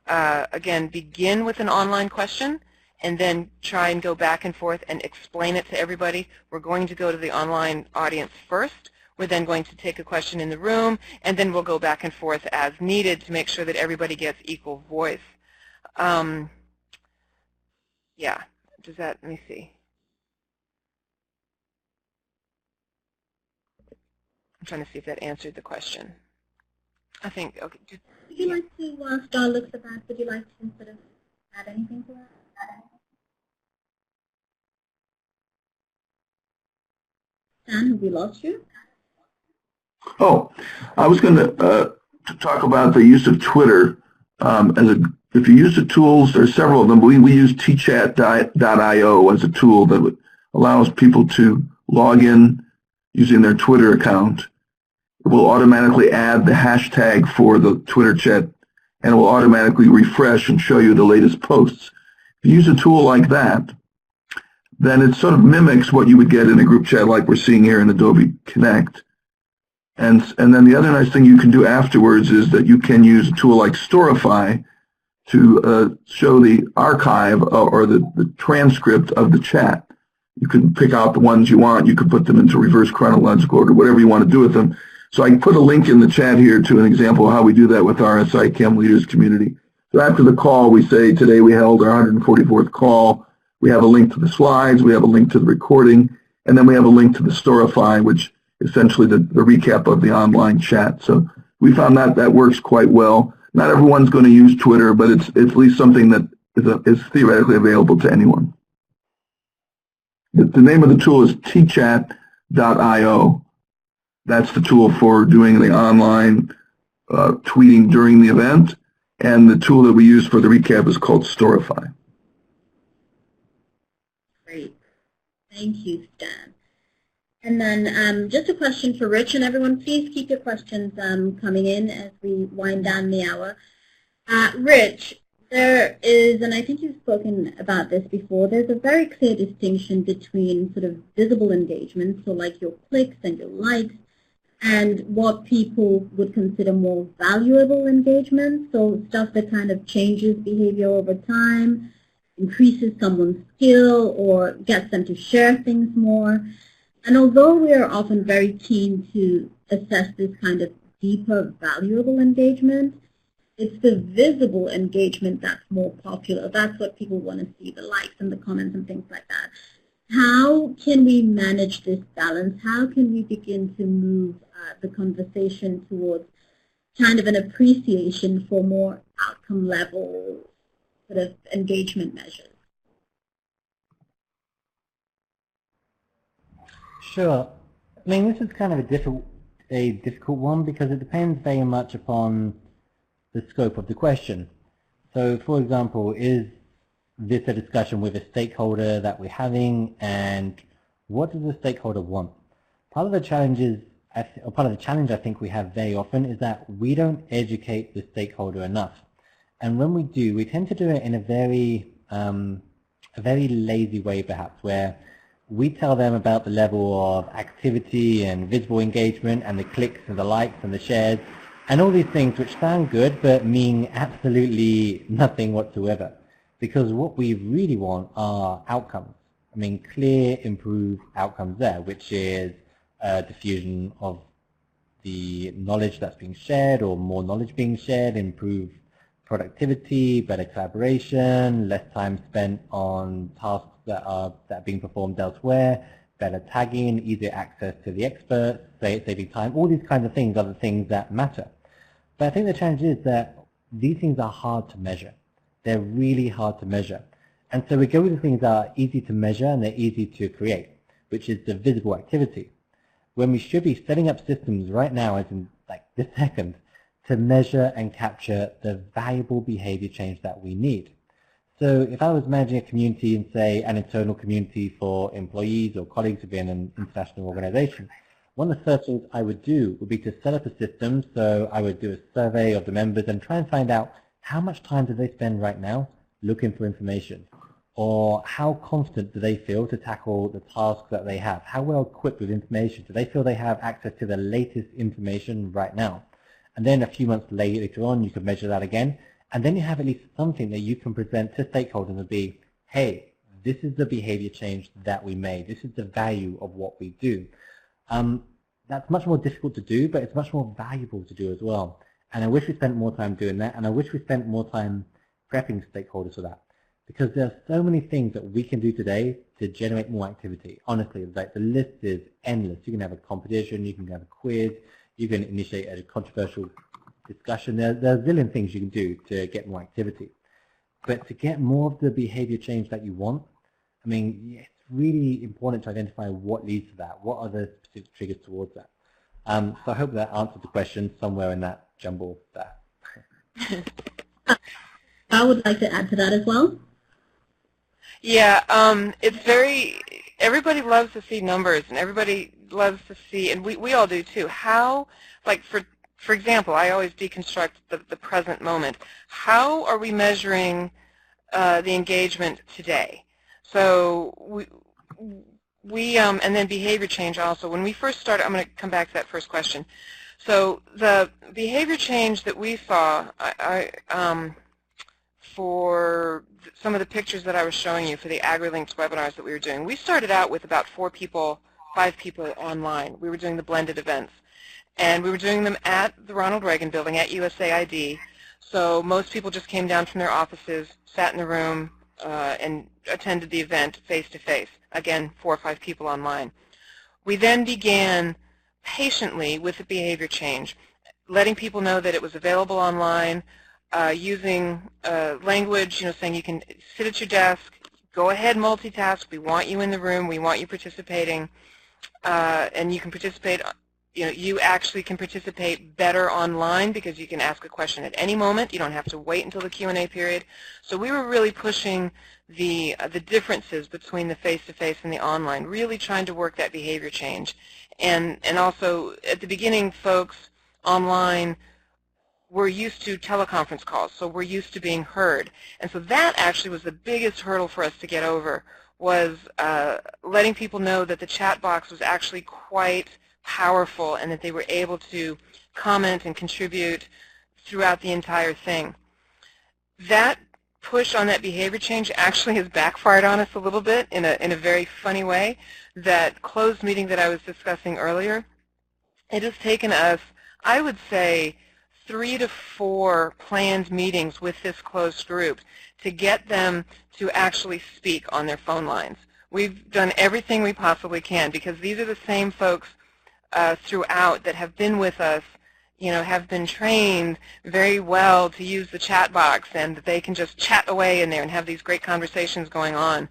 again, begin with an online question and then try and go back and forth and explain it to everybody. We're going to go to the online audience first. We're then going to take a question in the room, and then we'll go back and forth as needed to make sure that everybody gets equal voice. Yeah, does that, let me see. I'm trying to see if that answered the question. I think, okay. Would you like to, while Star looks at that, would you like to sort of add anything to that? Dan, have we lost you? Oh, I was going to talk about the use of Twitter. If you use the tools, there's several of them. We use tchat.io as a tool that allows people to log in using their Twitter account. It will automatically add the hashtag for the Twitter chat, and it will automatically refresh and show you the latest posts. If you use a tool like that, then it sort of mimics what you would get in a group chat like we're seeing here in Adobe Connect. And then the other nice thing you can do afterwards is that you can use a tool like Storify to show the archive or the transcript of the chat. You can pick out the ones you want. You can put them into reverse chronological order, whatever you want to do with them. So I can put a link in the chat here to an example of how we do that with our SIChem leaders community. So after the call, we say, today we held our 144th call. We have a link to the slides. We have a link to the recording. And then we have a link to the Storify, which is essentially the recap of the online chat. So we found that works quite well. Not everyone's going to use Twitter, but it's at least something that is theoretically available to anyone. The name of the tool is tchat.io. That's the tool for doing the online tweeting during the event. And the tool that we use for the recap is called Storify. Great. Thank you, Stan. And then just a question for Rich, and everyone, please keep your questions coming in as we wind down the hour. Rich, there is, and I think you've spoken about this before, there's a very clear distinction between sort of visible engagement, so like your clicks and your likes, and what people would consider more valuable engagement, so stuff that kind of changes behavior over time, increases someone's skill, or gets them to share things more. And although we are often very keen to assess this kind of deeper, valuable engagement, it's the visible engagement that's more popular. That's what people want to see, the likes and the comments and things like that. How can we manage this balance? How can we begin to move the conversation towards kind of an appreciation for more outcome level sort of engagement measures? Sure. I mean, this is kind of a difficult one because it depends very much upon the scope of the question. So, for example, is this a discussion with a stakeholder that we're having, and what does the stakeholder want? Part of the challenge I think we have very often is that we don't educate the stakeholder enough. And when we do, we tend to do it in a very lazy way, perhaps, where we tell them about the level of activity and visible engagement and the clicks and the likes and the shares and all these things which sound good but mean absolutely nothing whatsoever. Because what we really want are outcomes. I mean, clear, improved outcomes there, which is diffusion of the knowledge that's being shared or more knowledge being shared, improved productivity, better collaboration, less time spent on tasks that are being performed elsewhere, better tagging, easier access to the experts, saving time. All these kinds of things are the things that matter. But I think the challenge is that these things are hard to measure. They're really hard to measure. And so we go with the things that are easy to measure and they're easy to create, which is the visible activity. When we should be setting up systems right now, as in like this second, to measure and capture the valuable behavior change that we need. So if I was managing a community in, say, an internal community for employees or colleagues within an international organization, one of the first things I would do would be to set up a system. So I would do a survey of the members and try and find out how much time do they spend right now looking for information, or how confident do they feel to tackle the tasks that they have, how well equipped with information, do they feel they have access to the latest information right now. And then a few months later on, you can measure that again. And then you have at least something that you can present to stakeholders and be, hey, this is the behavior change that we made. This is the value of what we do. That's much more difficult to do, but it's much more valuable to do as well. And I wish we spent more time doing that, and I wish we spent more time prepping stakeholders for that. Because there are so many things that we can do today to generate more activity. Honestly, like the list is endless. You can have a competition, you can have a quiz, you can initiate a controversial discussion. There are a zillion things you can do to get more activity. But to get more of the behavior change that you want, I mean, it's really important to identify what leads to that. What are the specific triggers towards that? So I hope that answered the question somewhere in that jumble there. I would like to add to that as well. Yeah, it's very, everybody loves to see numbers, and everybody loves to see, and we all do too, how, like for example, I always deconstruct the present moment. How are we measuring the engagement today? So we and then behavior change also. When we first started, I'm going to come back to that first question. So the behavior change that we saw, for some of the pictures that I was showing you for the AgriLinks webinars that we were doing, we started out with about 4 people, 5 people online. We were doing the blended events. And we were doing them at the Ronald Reagan Building at USAID. So most people just came down from their offices, sat in the room, and attended the event face-to-face. Again, 4 or 5 people online. We then began patiently with the behavior change, letting people know that it was available online, using language, saying you can sit at your desk, go ahead, multitask. We want you in the room. We want you participating, and you can participate you actually can participate better online because you can ask a question at any moment. You don't have to wait until the Q&A period. So we were really pushing the differences between the face-to-face and the online, really trying to work that behavior change. And also, at the beginning, folks online were used to teleconference calls, so we're used to being heard. And so that actually was the biggest hurdle for us to get over, was letting people know that the chat box was actually quite powerful and that they were able to comment and contribute throughout the entire thing. That push on that behavior change actually has backfired on us a little bit in a very funny way. That closed meeting that I was discussing earlier, it has taken us, I would say, 3 to 4 planned meetings with this closed group to get them to actually speak on their phone lines. We've done everything we possibly can because these are the same folks throughout that have been with us, have been trained very well to use the chat box, and that they can just chat away in there and have these great conversations going on.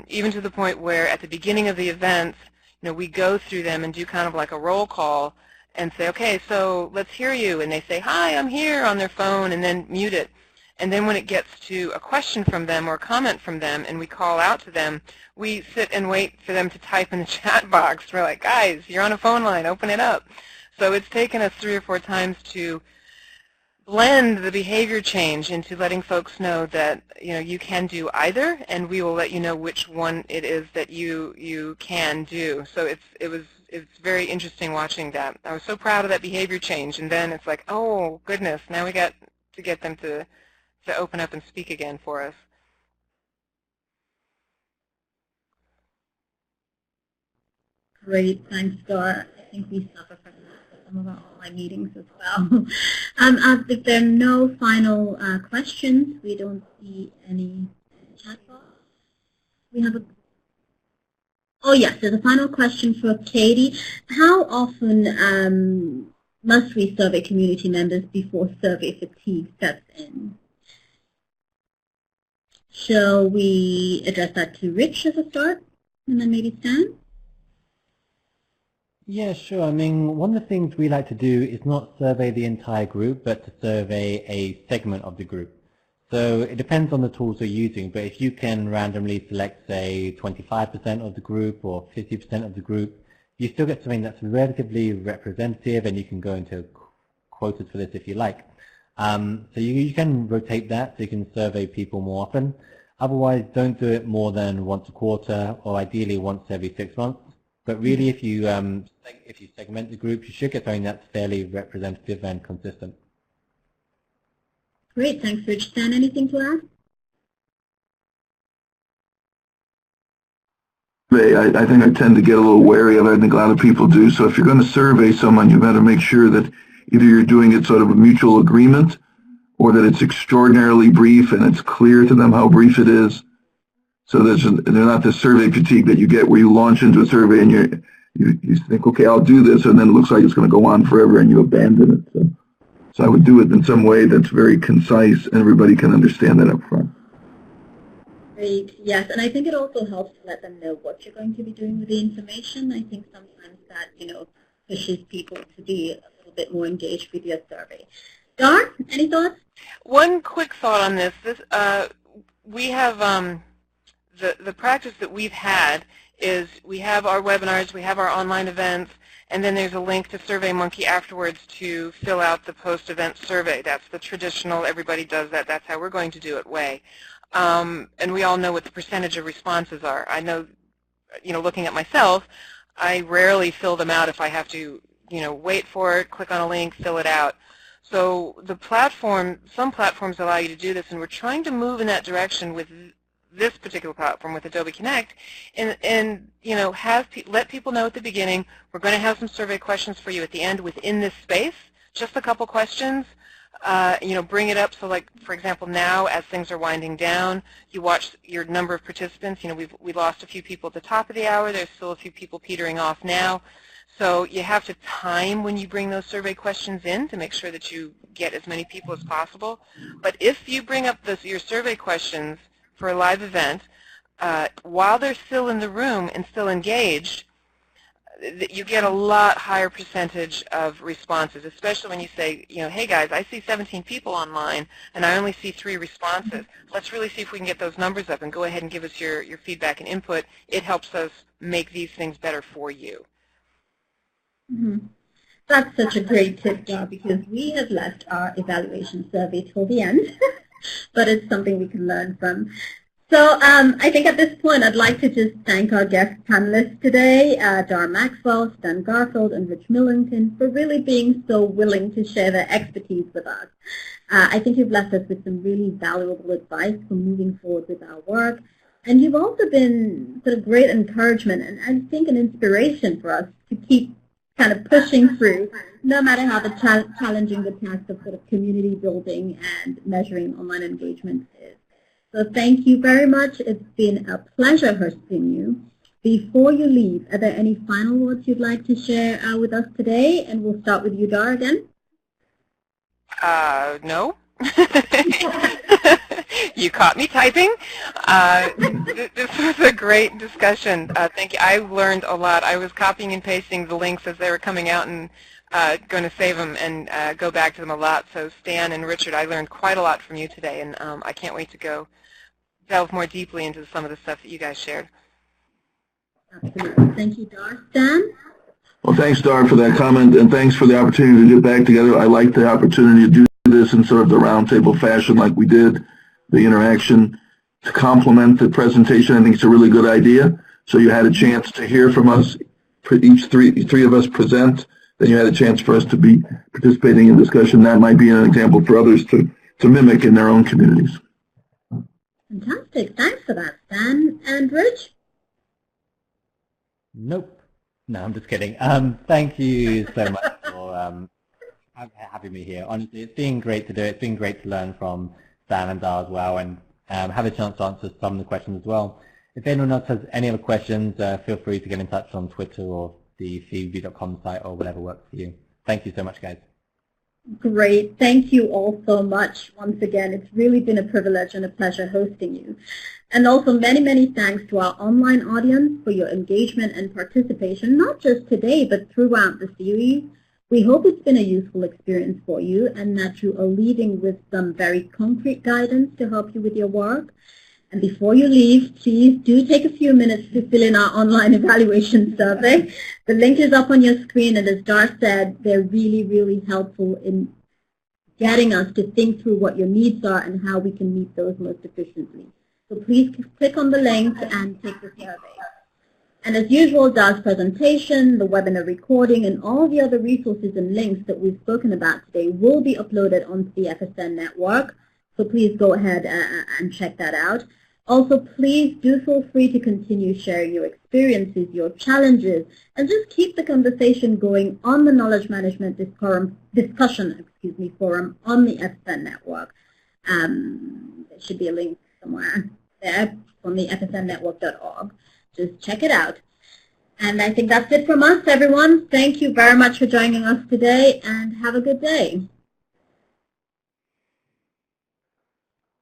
Even to the point where at the beginning of the events, we go through them and do kind of like a roll call and say, okay, so let's hear you. And they say, hi, I'm here on their phone, and then mute it. And then when it gets to a question from them or a comment from them and we call out to them, we sit and wait for them to type in the chat box. We're like, guys, you're on a phone line, open it up. So it's taken us 3 or 4 times to blend the behavior change into letting folks know that you can do either, and we will let you know which one it is that you can do. So it's very interesting watching that. I was so proud of that behavior change, and then it's like, oh goodness, now we got to get them to open up and speak again for us. Great, thanks, Dora. I think we suffer from that for some of our online meetings as well. As if there are no final questions, we don't see any chat box. We have oh yes, there's a final question for Katie. How often must we survey community members before survey fatigue sets in? Shall we address that to Rich as a start, and then maybe Stan? Yeah, sure. I mean, one of the things we like to do is not survey the entire group, but to survey a segment of the group. So it depends on the tools you're using, but if you can randomly select, say, 25% of the group or 50% of the group, you still get something that's relatively representative, and you can go into quotas for this if you like. So you can rotate that so you can survey people more often. Otherwise, don't do it more than once a quarter, or ideally once every 6 months. But really, if you segment the group, you should get something that's fairly representative and consistent. Great, thanks, Rich. Stan, anything to add? I think I tend to get a little wary of it. I think a lot of people do. So if you're going to survey someone, you better make sure that either you're doing it sort of a mutual agreement, or that it's extraordinarily brief and it's clear to them how brief it is. So there's not the survey fatigue that you get where you launch into a survey and you think, okay, I'll do this, and then it looks like it's going to go on forever and you abandon it. So I would do it in some way that's very concise and everybody can understand that up front. Great, yes, and I think it also helps to let them know what you're going to be doing with the information. I think sometimes that, pushes people to be a little bit more engaged with your survey. Dar, any thoughts? One quick thought on this. We have the practice that we've had is we have our webinars, we have our online events, and then there's a link to SurveyMonkey afterwards to fill out the post-event survey. That's the traditional, everybody does that, that's how we're going to do it way. And we all know what the percentage of responses are. I know, looking at myself, I rarely fill them out if I have to, wait for it, click on a link, fill it out. So the platform, some platforms allow you to do this, and we're trying to move in that direction with this particular platform with Adobe Connect, and let people know at the beginning, we're going to have some survey questions for you at the end within this space, just a couple questions. Bring it up so, like, for example, now as things are winding down, you watch your number of participants. We lost a few people at the top of the hour. There's still a few people petering off now. So you have to time when you bring those survey questions in to make sure that you get as many people as possible. But if you bring up your survey questions for a live event, while they're still in the room and still engaged, you get a lot higher percentage of responses, especially when you say, hey guys, I see 17 people online and I only see 3 responses. Let's really see if we can get those numbers up, and go ahead and give us your feedback and input. It helps us make these things better for you. Mm-hmm. That's such a great tip, Dar, because we have left our evaluation survey till the end, but it's something we can learn from. So I think at this point I'd like to just thank our guest panelists today, Dar Maxwell, Stan Garfield, and Rich Millington, for really being so willing to share their expertise with us. I think you've left us with some really valuable advice for moving forward with our work, and you've also been sort of great encouragement and I think an inspiration for us to keep kind of pushing through, no matter how challenging the task of sort of community building and measuring online engagement is. So thank you very much. It's been a pleasure hosting you. Before you leave, are there any final words you'd like to share with us today? And we'll start with you, Dar, again. No. You caught me typing. This was a great discussion. Thank you. I learned a lot. I was copying and pasting the links as they were coming out and going to save them and go back to them a lot. So Stan and Richard, I learned quite a lot from you today, and I can't wait to go delve more deeply into some of the stuff that you guys shared. Absolutely. Thank you, Dar. Stan? Well, thanks, Dar, for that comment, and thanks for the opportunity to get back together. I like the opportunity to do this in sort of the roundtable fashion like we did, the interaction to complement the presentation. I think it's a really good idea. So you had a chance to hear from us, each three of us present, then you had a chance for us to be participating in discussion. That might be an example for others to mimic in their own communities. Fantastic. Thanks for that, Stan. And Rich? Nope. No, I'm just kidding. Thank you so much for having me here. Honestly, it's been great to do it. It's been great to learn from Stan and Dar as well, and have a chance to answer some of the questions as well. If anyone else has any other questions, feel free to get in touch on Twitter or the cvb.com site or whatever works for you. Thank you so much, guys. Great. Thank you all so much. Once again, it's really been a privilege and a pleasure hosting you. And also many, many thanks to our online audience for your engagement and participation, not just today, but throughout the series. We hope it's been a useful experience for you and that you are leaving with some very concrete guidance to help you with your work. And before you leave, please do take a few minutes to fill in our online evaluation survey. The link is up on your screen, and as Dar said, they're really, really helpful in getting us to think through what your needs are and how we can meet those most efficiently. So please click on the link and take the survey. And as usual, Dar's presentation, the webinar recording, and all the other resources and links that we've spoken about today will be uploaded onto the FSN network. So please go ahead and check that out. Also, please do feel free to continue sharing your experiences, your challenges, and just keep the conversation going on the Knowledge Management discussion forum on the FSN network. There should be a link somewhere there from the fsnnetwork.org. Just check it out. And I think that's it from us, everyone. Thank you very much for joining us today, and have a good day.